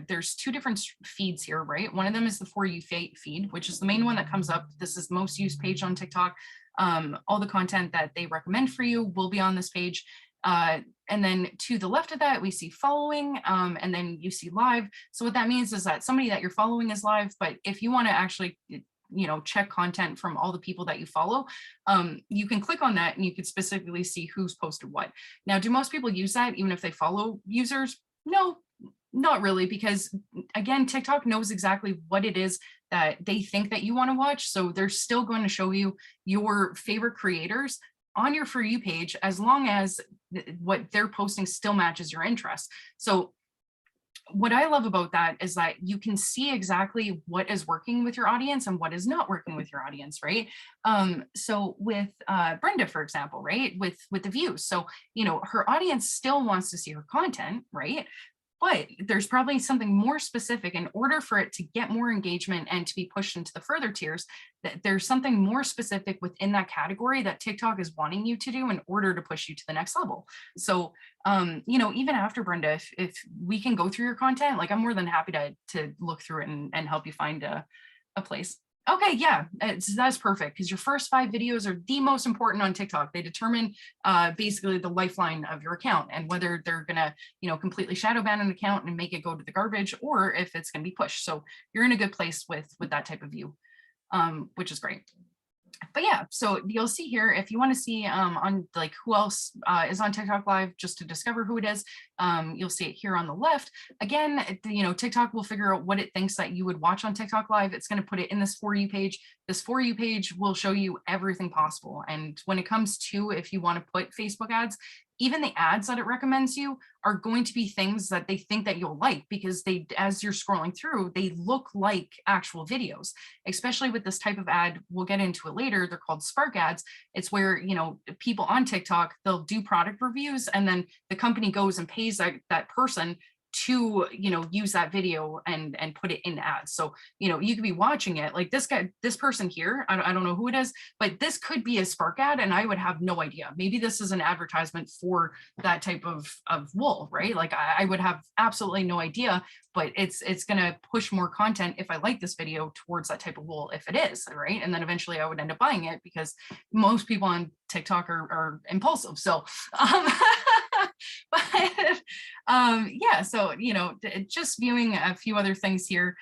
there's two different feeds here, right? One of them is the For You feed, which is the main one that comes up. This is the most used page on TikTok. All the content that they recommend for you will be on this page. And then to the left of that, we see following, and then you see live. So what that means is that somebody that you're following is live, but if you want to actually, check content from all the people that you follow, you can click on that and you can specifically see who's posted what. Now, do most people use that even if they follow users? No, not really, because again, TikTok knows exactly what it is that they think that you want to watch. So they're still going to show you your favorite creators on your For You page, as long as what they're posting still matches your interests. So what I love about that is that you can see exactly what is working with your audience and what is not working with your audience, right? So with Brenda, for example, right, with the views. So, her audience still wants to see her content, right? But there's probably something more specific in order for it to get more engagement and to be pushed into the further tiers, that there's something more specific within that category that TikTok is wanting you to do in order to push you to the next level. So, even after Brenda, if we can go through your content, like I'm more than happy to look through it and help you find a place. Okay, yeah, that's perfect, because your first 5 videos are the most important on TikTok. They determine basically the lifeline of your account and whether they're gonna, completely shadow ban an account and make it go to the garbage, or if it's gonna be pushed. So you're in a good place with that type of view, which is great. But yeah, so you'll see here, if you want to see on like who else is on TikTok live, just to discover who it is, you'll see it here on the left. Again, TikTok will figure out what it thinks that you would watch on TikTok live. It's going to put it in this For You page. This For You page will show you everything possible. And when it comes to, if you want to put Facebook ads, even the ads that it recommends you are going to be things that they think that you'll like, because as you're scrolling through, they look like actual videos, especially with this type of ad. We'll get into it later. They're called Spark ads. It's where, people on TikTok, they'll do product reviews, and then the company goes and pays that person to, use that video and put it in ads. So, you could be watching it like this person here, I don't know who it is, but this could be a Spark ad and I would have no idea. Maybe this is an advertisement for that type of wool, right? Like I would have absolutely no idea, but it's going to push more content if I like this video towards that type of wool, if it is, right? And then eventually I would end up buying it, because most people on TikTok are impulsive. So, but yeah, so just viewing a few other things here,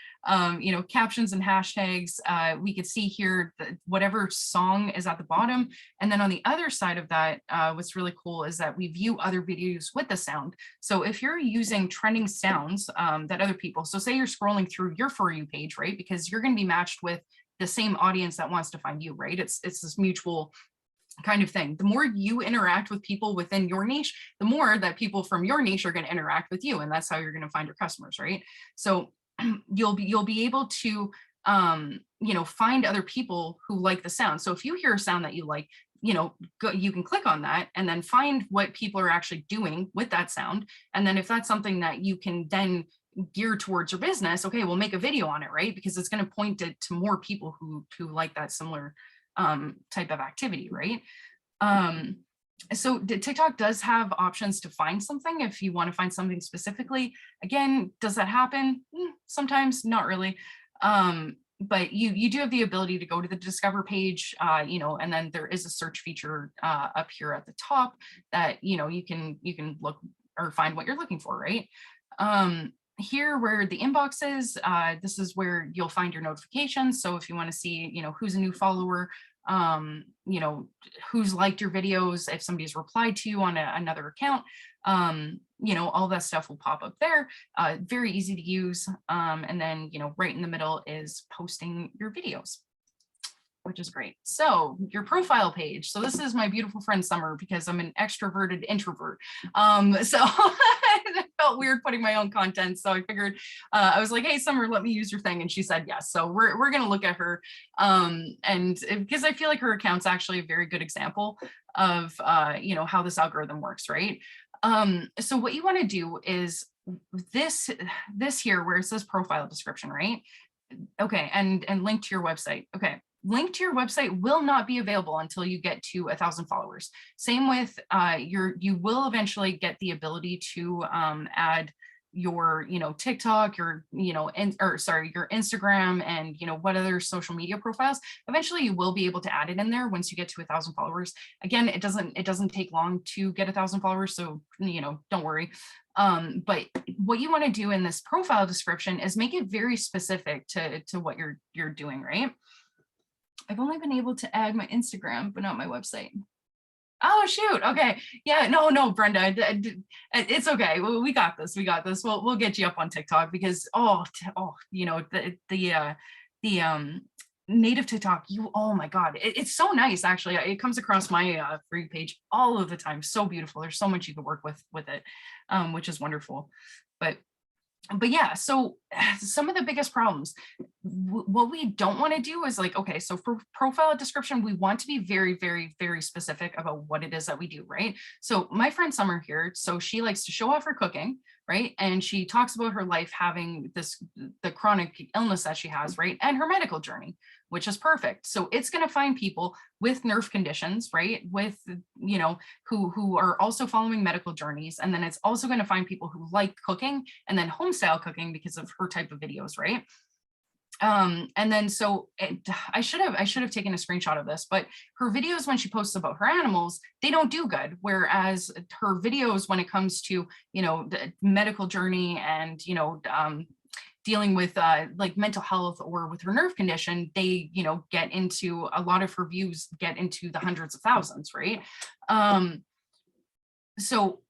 captions and hashtags. We could see here whatever song is at the bottom, and then on the other side of that, what's really cool is that we view other videos with the sound. So if you're using trending sounds that other people, so say you're scrolling through your For You page, right, because you're going to be matched with the same audience that wants to find you, right? It's this mutual kind of thing. The more you interact with people within your niche, the more that people from your niche are going to interact with you, and that's how you're going to find your customers, right? So you'll be able to find other people who like the sound. So if you hear a sound that you like, you can click on that and then find what people are actually doing with that sound. And then if that's something that you can then gear towards your business, okay, we'll make a video on it, right? Because it's going to point it to more people who like that similar type of activity, right? So TikTok does have options to find something if you want to find something specifically. Again, does that happen? Sometimes, not really. But you do have the ability to go to the Discover page, and then there is a search feature up here at the top that you can look or find what you're looking for, right? Here where the inbox is, this is where you'll find your notifications. So if you want to see, who's a new follower, who's liked your videos, if somebody's replied to you on another account, all that stuff will pop up there. Very easy to use. And then, right in the middle is posting your videos. which is great. So your profile page. So this is my beautiful friend Summer, because I'm an extroverted introvert. So it felt weird putting my own content. So I figured, I was like, hey, Summer, let me use your thing. And she said yes. So we're going to look at her. And because I feel like her account's actually a very good example of, how this algorithm works, right? So what you want to do is this here where it says profile description, right? Okay, and link to your website. Okay, link to your website will not be available until you get to 1,000 followers. Same with you will eventually get the ability to add your TikTok, your your Instagram, and what other social media profiles. Eventually you will be able to add it in there once you get to 1,000 followers. Again, it doesn't take long to get 1,000 followers, so don't worry. But what you want to do in this profile description is make it very specific to what you're doing, right? I've only been able to add my Instagram, but not my website. Oh, shoot. Okay. Yeah, no, Brenda, it's okay. We got this. We'll get you up on TikTok, because, the native TikTok, oh my God, it's so nice. Actually, it comes across my For You page all of the time. So beautiful. There's so much you can work with it, which is wonderful. But yeah, so some of the biggest problems, what we don't want to do is like, okay, so for profile description, we want to be very, very, very specific about what it is that we do, right? So my friend Summer here, so she likes to show off her cooking, right? And she talks about her life having the chronic illness that she has, right? And her medical journey, which is perfect. So it's going to find people with nerve conditions, right? With, who are also following medical journeys. And then it's also going to find people who like cooking and then home style cooking because of her type of videos, right? And then so I should have taken a screenshot of this, but her videos when she posts about her animals, they don't do good. Whereas her videos when it comes to, the medical journey and, dealing with like mental health or with her nerve condition, they, get into, a lot of her views get into the hundreds of thousands, right? So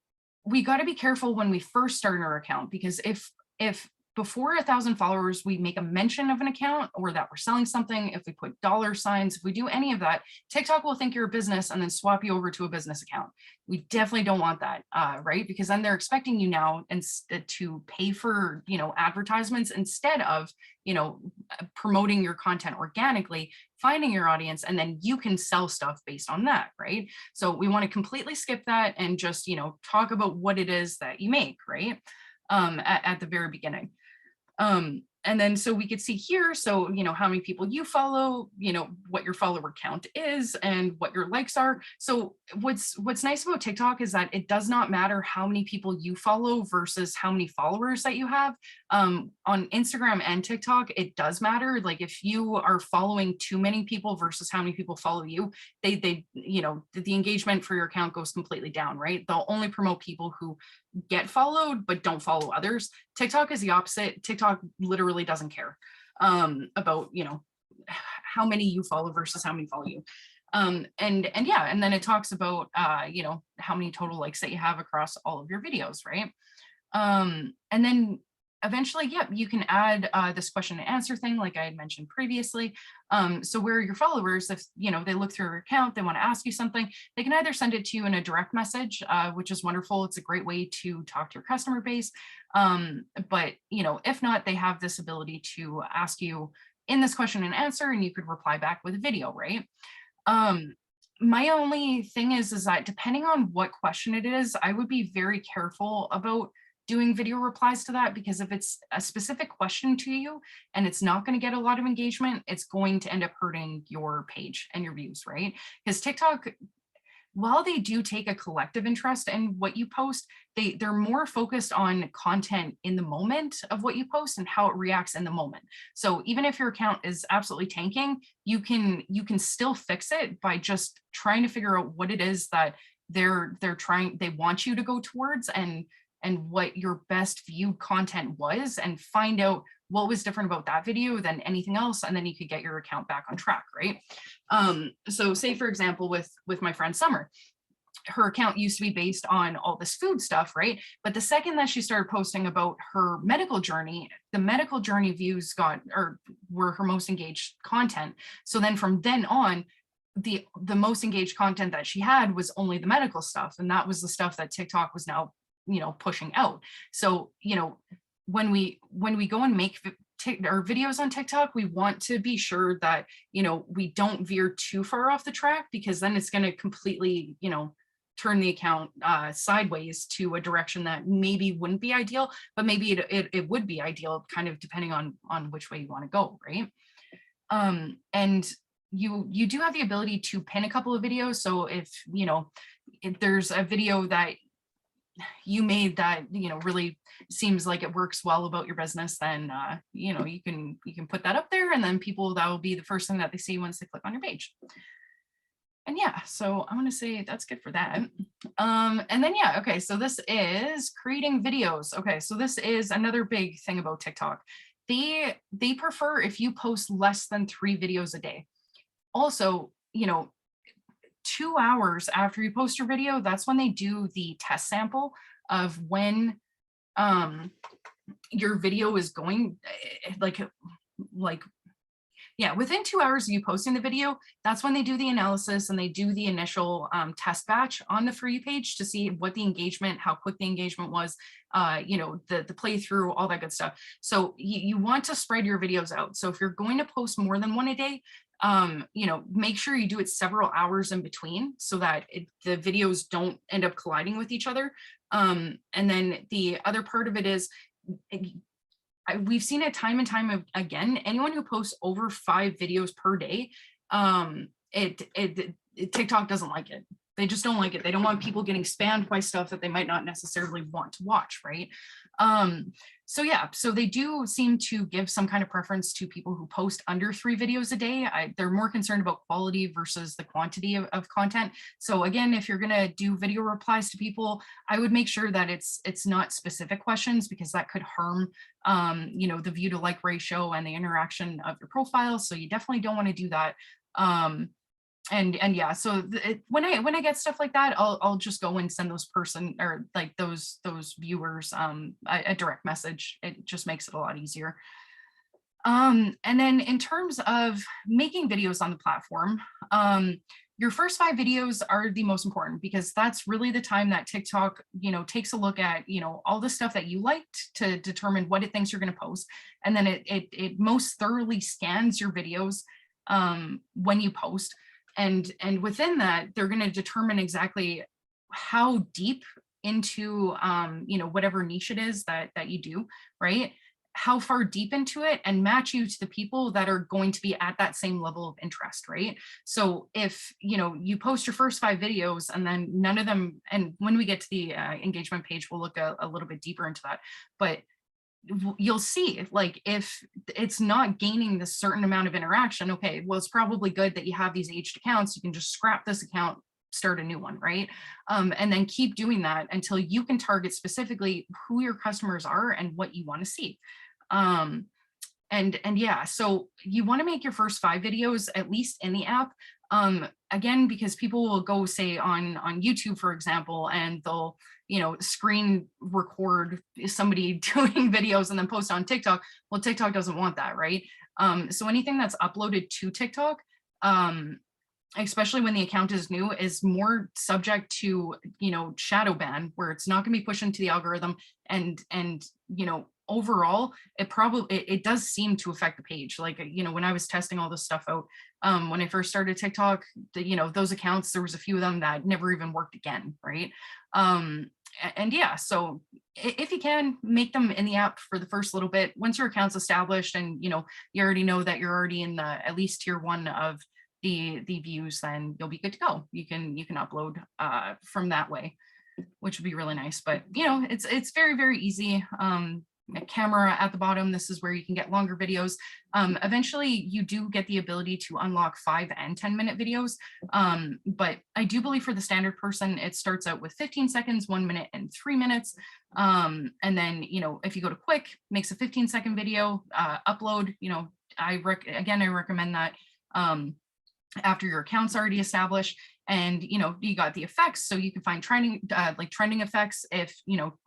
we got to be careful when we first start our account, because if before 1,000 followers, we make a mention of an account or that we're selling something, if we put dollar signs, if we do any of that, TikTok will think you're a business and then swap you over to a business account. We definitely don't want that, right? Because then they're expecting you now instead to pay for, advertisements instead of, promoting your content organically, finding your audience, and then you can sell stuff based on that, right? So we want to completely skip that and just, talk about what it is that you make, right? At the very beginning. And then so we could see here, so, how many people you follow, what your follower count is and what your likes are. So what's nice about TikTok is that it does not matter how many people you follow versus how many followers that you have. On Instagram and TikTok, it does matter. Like if you are following too many people versus how many people follow you, they the engagement for your account goes completely down, right? They'll only promote people who get followed but don't follow others. TikTok is the opposite. TikTok literally doesn't care about how many you follow versus how many follow you. And then it talks about how many total likes that you have across all of your videos, right? And then eventually, you can add this question and answer thing like I had mentioned previously. So where your followers, if they look through your account, they want to ask you something, they can either send it to you in a direct message, which is wonderful. It's a great way to talk to your customer base. But if not, they have this ability to ask you in this question and answer, and you could reply back with a video, right? My only thing is that depending on what question it is, I would be very careful about doing video replies to that, because if it's a specific question to you and it's not going to get a lot of engagement, it's going to end up hurting your page and your views, right? Because TikTok, while they do take a collective interest in what you post, they're more focused on content in the moment of what you post and how it reacts in the moment. So even if your account is absolutely tanking, you can still fix it by just trying to figure out what it is that they want you to go towards, and what your best viewed content was, and find out what was different about that video than anything else, and then you could get your account back on track, right? So say for example with my friend Summer, her account used to be based on all this food stuff, right? But the second that she started posting about her medical journey, the medical journey views were her most engaged content. So then from then on, the most engaged content that she had was only the medical stuff, and that was the stuff that TikTok was now, pushing out. So, when we go and make our videos on TikTok, we want to be sure that, we don't veer too far off the track, because then it's going to completely, turn the account sideways to a direction that maybe wouldn't be ideal, but maybe it would be ideal, kind of depending on which way you want to go, right? And you do have the ability to pin a couple of videos. So if there's a video that you made that really seems like it works well about your business, then you can put that up there, and then that will be the first thing that they see once they click on your page. And yeah, so I'm going to say that's good for that. And then yeah, okay, so this is creating videos. Okay, so this is another big thing about TikTok. They prefer if you post less than 3 videos a day. Also, 2 hours after you post your video, that's when they do the test sample of when your video is going, within 2 hours of you posting the video, that's when they do the analysis and they do the initial test batch on the For You page to see what the engagement, how quick the engagement was, the playthrough, all that good stuff. So you want to spread your videos out. So if you're going to post more than 1 a day, make sure you do it several hours in between, so that the videos don't end up colliding with each other. And then the other part of it is, we've seen it time and time again, anyone who posts over 5 videos per day, TikTok doesn't like it. They just don't like it. They don't want people getting spammed by stuff that they might not necessarily want to watch, right? So yeah, so they do seem to give some kind of preference to people who post under 3 videos a day. They're more concerned about quality versus the quantity of content. So again, if you're gonna do video replies to people, I would make sure that it's not specific questions, because that could harm the view to like ratio and the interaction of your profile. So you definitely don't want to do that. And yeah, so when I get stuff like that, I'll just go and send those viewers a direct message. It just makes it a lot easier. And then in terms of making videos on the platform, your first 5 videos are the most important, because that's really the time that TikTok, takes a look at, all the stuff that you liked to determine what it thinks you're going to post. And then it most thoroughly scans your videos when you post. And within that, they're going to determine exactly how deep into, whatever niche it is that you do, right? How far deep into it, and match you to the people that are going to be at that same level of interest, right? So if, you post your first 5 videos and then none of them, and when we get to the engagement page, we'll look a little bit deeper into that, but you'll see, like, if it's not gaining this certain amount of interaction, okay, well, it's probably good that you have these aged accounts. You can just scrap this account, start a new one, right? And then keep doing that until you can target specifically who your customers are and what you want to see. And yeah, so you want to make your first 5 videos at least in the app. Again, because people will go, say, on YouTube, for example, and they'll, screen record somebody doing videos and then post on TikTok. Well, TikTok doesn't want that, right? So anything that's uploaded to TikTok, especially when the account is new, is more subject to, Shadowban, where it's not going to be pushed into the algorithm. And overall, it does seem to affect the page. Like, when I was testing all this stuff out, when I first started TikTok, those accounts, there was a few of them that never even worked again, right? And yeah, so if you can, make them in the app for the first little bit. Once your account's established and you already know that you're already in the at least tier 1 of the views, then you'll be good to go. You can upload from that way, which would be really nice. But it's very, very easy. A camera at the bottom, this is where you can get longer videos. Eventually you do get the ability to unlock 5 and 10-minute videos, but I do believe for the standard person it starts out with 15 seconds, 1 minute, and 3 minutes. And then if you go to quick, makes a 15-second video, upload. I recommend that. after your account's already established. And you got the effects, so you can find trending like trending effects. If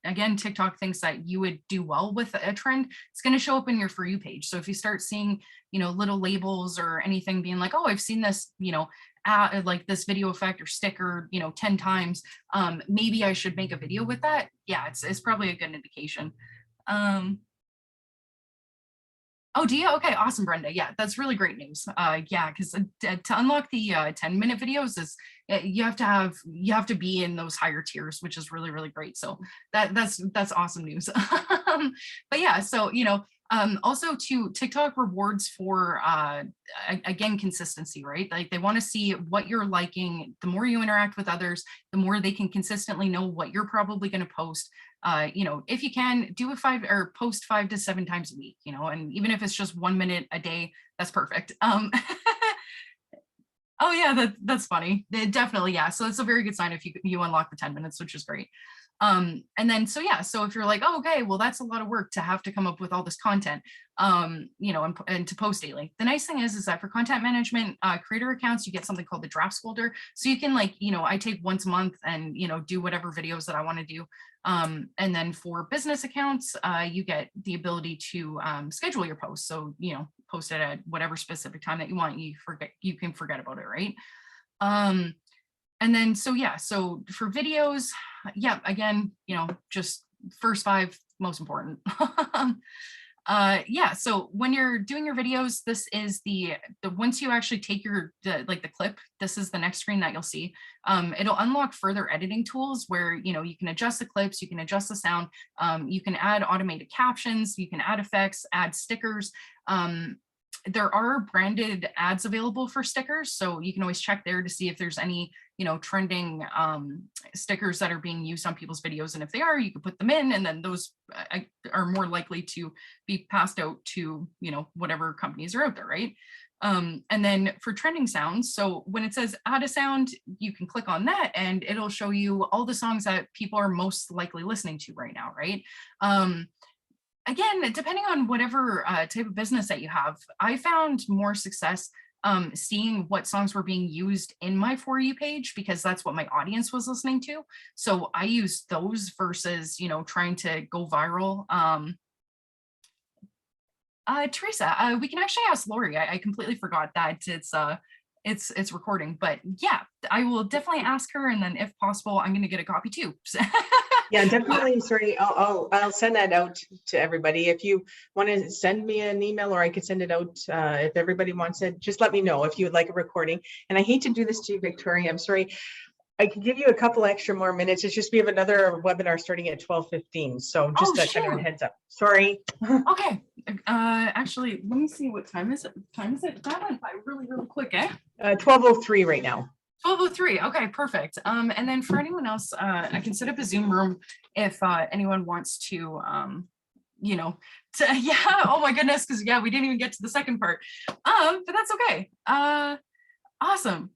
again, TikTok thinks that you would do well with a trend, it's going to show up in your For You page. So if you start seeing little labels or anything being like, oh, I've seen this like this video effect or sticker 10 times, maybe I should make a video with that. Yeah, it's probably a good indication. Oh, do you? Okay, awesome, Brenda. Yeah, that's really great news. Yeah, because to unlock the 10-minute videos is you have to be in those higher tiers, which is really, really great. So that's awesome news. But yeah, so also to TikTok rewards for again, consistency, right? Like they want to see what you're liking. The more you interact with others, the more they can consistently know what you're probably going to post. If you can do post 5 to 7 times a week, and even if it's just 1 minute a day, that's perfect. Oh yeah, that's funny. Definitely, yeah. So it's a very good sign if you unlock the 10 minutes, which is great. And then so yeah, so if you're like, oh, okay, well, that's a lot of work to have to come up with all this content, and to post daily. The nice thing is that for content management creator accounts, you get something called the drafts folder. So you can I take once a month and do whatever videos that I want to do. And then for business accounts, you get the ability to schedule your posts. So post it at whatever specific time that you want. You can forget about it, right? And then so yeah, so for videos, yeah, again, just first 5 most important. Yeah, so when you're doing your videos, this is the once you actually take the clip, this is the next screen that you'll see. It'll unlock further editing tools where you can adjust the clips, you can adjust the sound, you can add automated captions, you can add effects, add stickers. There are branded ads available for stickers, so you can always check there to see if there's any trending stickers that are being used on people's videos, and if they are, you can put them in, and then those are more likely to be passed out to whatever companies are out there, right? And then for trending sounds, so when it says add a sound, you can click on that and it'll show you all the songs that people are most likely listening to right now, right? Again, depending on whatever type of business that you have, I found more success seeing what songs were being used in my For You page, because that's what my audience was listening to. So I used those versus, trying to go viral. Teresa, we can actually ask Lori. I completely forgot that it's recording, but yeah, I will definitely ask her, and then if possible, I'm going to get a copy too. Yeah, definitely. Sorry, I'll send that out to everybody. If you want to send me an email, or I could send it out if everybody wants it, just let me know if you would like a recording. And I hate to do this to you, Victoria. I'm sorry. I could give you a couple extra more minutes. It's just we have another webinar starting at 12:15. So just kind of a heads up. Sorry. Okay. Actually, let me see, what time is it? That went by really, really quick, eh? 12:03 right now. 12:03. Okay, perfect. And then for anyone else, I can set up a Zoom room if anyone wants to, yeah, oh my goodness, because yeah, we didn't even get to the second part. But that's okay. Awesome.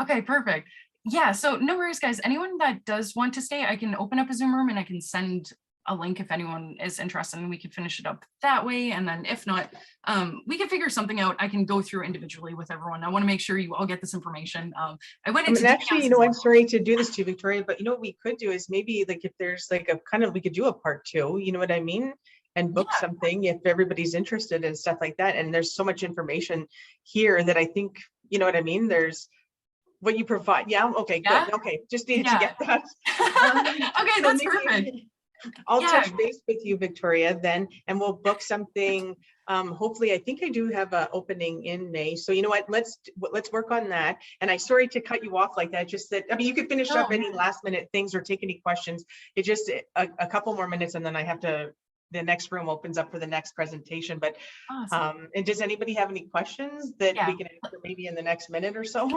Okay, perfect. Yeah, so no worries, guys. Anyone that does want to stay, I can open up a Zoom room and I can send a link if anyone is interested, and we can finish it up that way. And then if not, we can figure something out. I can go through individually with everyone. I want to make sure you all get this information. I went into actually, I'm sorry to do this to you, Victoria, but what we could do is maybe like if there's like a kind of, we could do a part 2, you know what I mean? And book something if everybody's interested and stuff like that. And there's so much information here that I think, you know what I mean? There's what you provide. Yeah. Okay, good. Okay. Just needed to get that. Okay, so that's perfect. I'll touch base with you, Victoria, then, and we'll book something. Hopefully, I think I do have an opening in May. So you know what? Let's work on that. And I'm sorry to cut you off like that. Just that, I mean, you could finish up any last minute things or take any questions. It's just a couple more minutes, and then I have to. The next room opens up for the next presentation. But and does anybody have any questions that we can answer maybe in the next minute or so?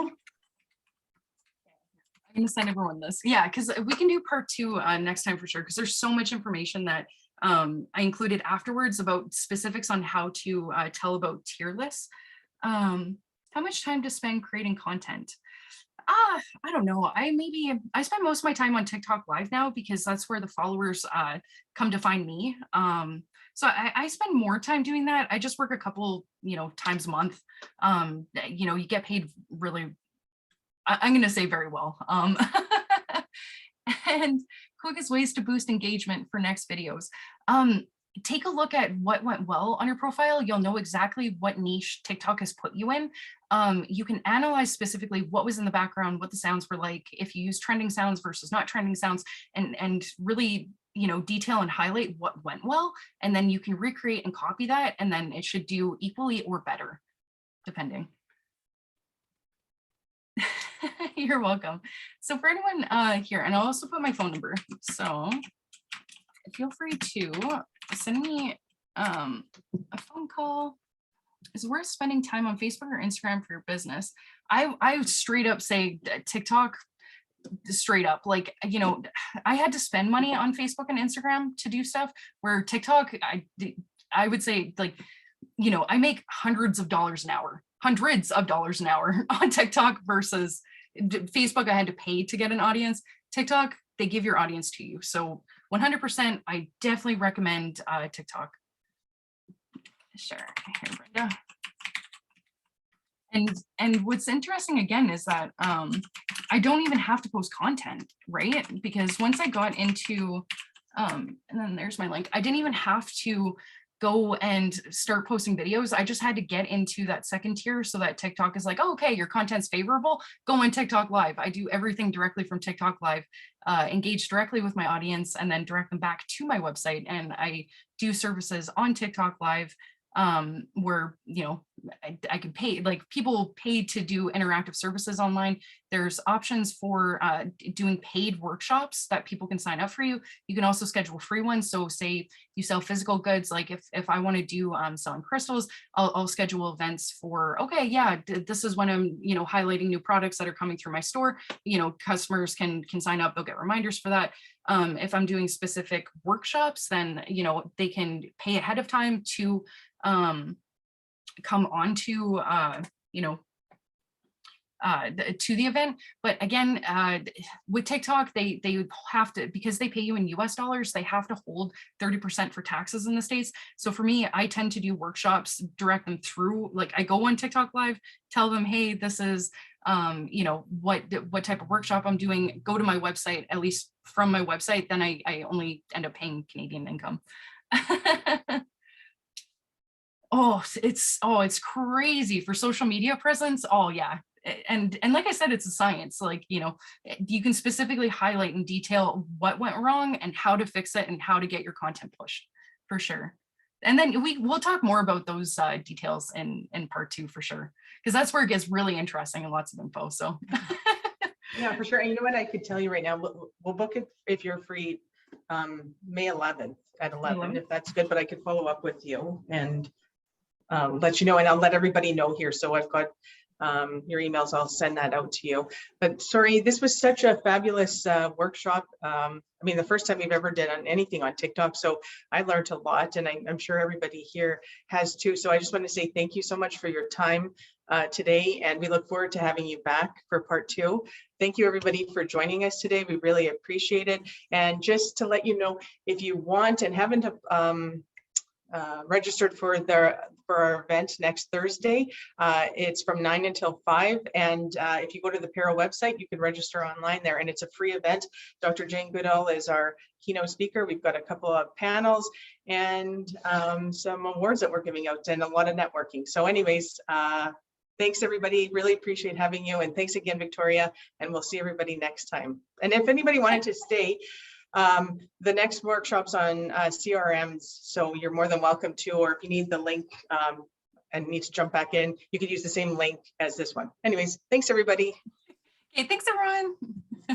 I'm gonna send everyone this. Yeah, because we can do part 2 next time for sure, because there's so much information that I included afterwards about specifics on how to tell about tier lists. How much time to spend creating content? I don't know. I spend most of my time on TikTok Live now because that's where the followers come to find me. So I spend more time doing that. I just work a couple, times a month. You get paid really, I'm going to say very well. And quickest ways to boost engagement for next videos. Take a look at what went well on your profile. You'll know exactly what niche TikTok has put you in. You can analyze specifically what was in the background, what the sounds were like, if you use trending sounds versus not trending sounds, and really, detail and highlight what went well. And then you can recreate and copy that, and then it should do equally or better, depending. You're welcome. So for anyone here, and I'll also put my phone number. So feel free to send me a phone call. Is it worth spending time on Facebook or Instagram for your business? I straight up say TikTok, straight up. Like, I had to spend money on Facebook and Instagram to do stuff, where TikTok, I would say, like, I make hundreds of dollars an hour on TikTok versus Facebook. I had to pay to get an audience. TikTok, they give your audience to you. So 100%, I definitely recommend TikTok. Sure, here, Brenda. And what's interesting again is that I don't even have to post content, right? Because once I got into, and then there's my link, I didn't even have to go and start posting videos. I just had to get into that second tier so that TikTok is like, oh, okay, your content's favorable, go on TikTok Live. I do everything directly from TikTok Live, engage directly with my audience, and then direct them back to my website. And I do services on TikTok Live where, I can pay, like, people pay to do interactive services online. There's options for doing paid workshops that people can sign up for you. You can also schedule free ones. So say you sell physical goods, like if I want to do selling crystals, I'll schedule events for, okay, yeah, this is when I'm, highlighting new products that are coming through my store. Customers can sign up, they'll get reminders for that. If I'm doing specific workshops, then, they can pay ahead of time to come on to, to the event. But again, with TikTok, they have to, because they pay you in US dollars, they have to hold 30% for taxes in the States. So for me, I tend to do workshops, direct them through, like, I go on TikTok Live, tell them, hey, this is, what type of workshop I'm doing, go to my website, at least from my website, then I only end up paying Canadian income. It's crazy for social media presence. Oh yeah. And like I said, it's a science. Like, you can specifically highlight in detail what went wrong and how to fix it and how to get your content pushed, for sure. And then we'll talk more about those details in part 2 for sure, because that's where it gets really interesting and lots of info. So yeah, for sure. And you know what, I could tell you right now, we'll book it if you're free May 11th at 11, if that's good. But I could follow up with you and let you know, and I'll let everybody know here. So I've got your emails, I'll send that out to you. But sorry, this was such a fabulous workshop. I mean, the first time we've ever done anything on TikTok. So I learned a lot, and I'm sure everybody here has too. So I just want to say thank you so much for your time today, and we look forward to having you back for part 2. Thank you everybody for joining us today. We really appreciate it. And just to let you know, if you want and haven't registered for our event next Thursday. It's from 9 until 5. And if you go to the Paro website, you can register online there, and it's a free event. Dr. Jane Goodall is our keynote speaker. We've got a couple of panels and some awards that we're giving out, and a lot of networking. So anyways, thanks everybody. Really appreciate having you. And thanks again, Victoria. And we'll see everybody next time. And if anybody wanted to stay, the next workshop's on CRMs, so you're more than welcome to, or if you need the link and need to jump back in, you could use the same link as this one. Anyways, thanks everybody. Okay, thanks everyone.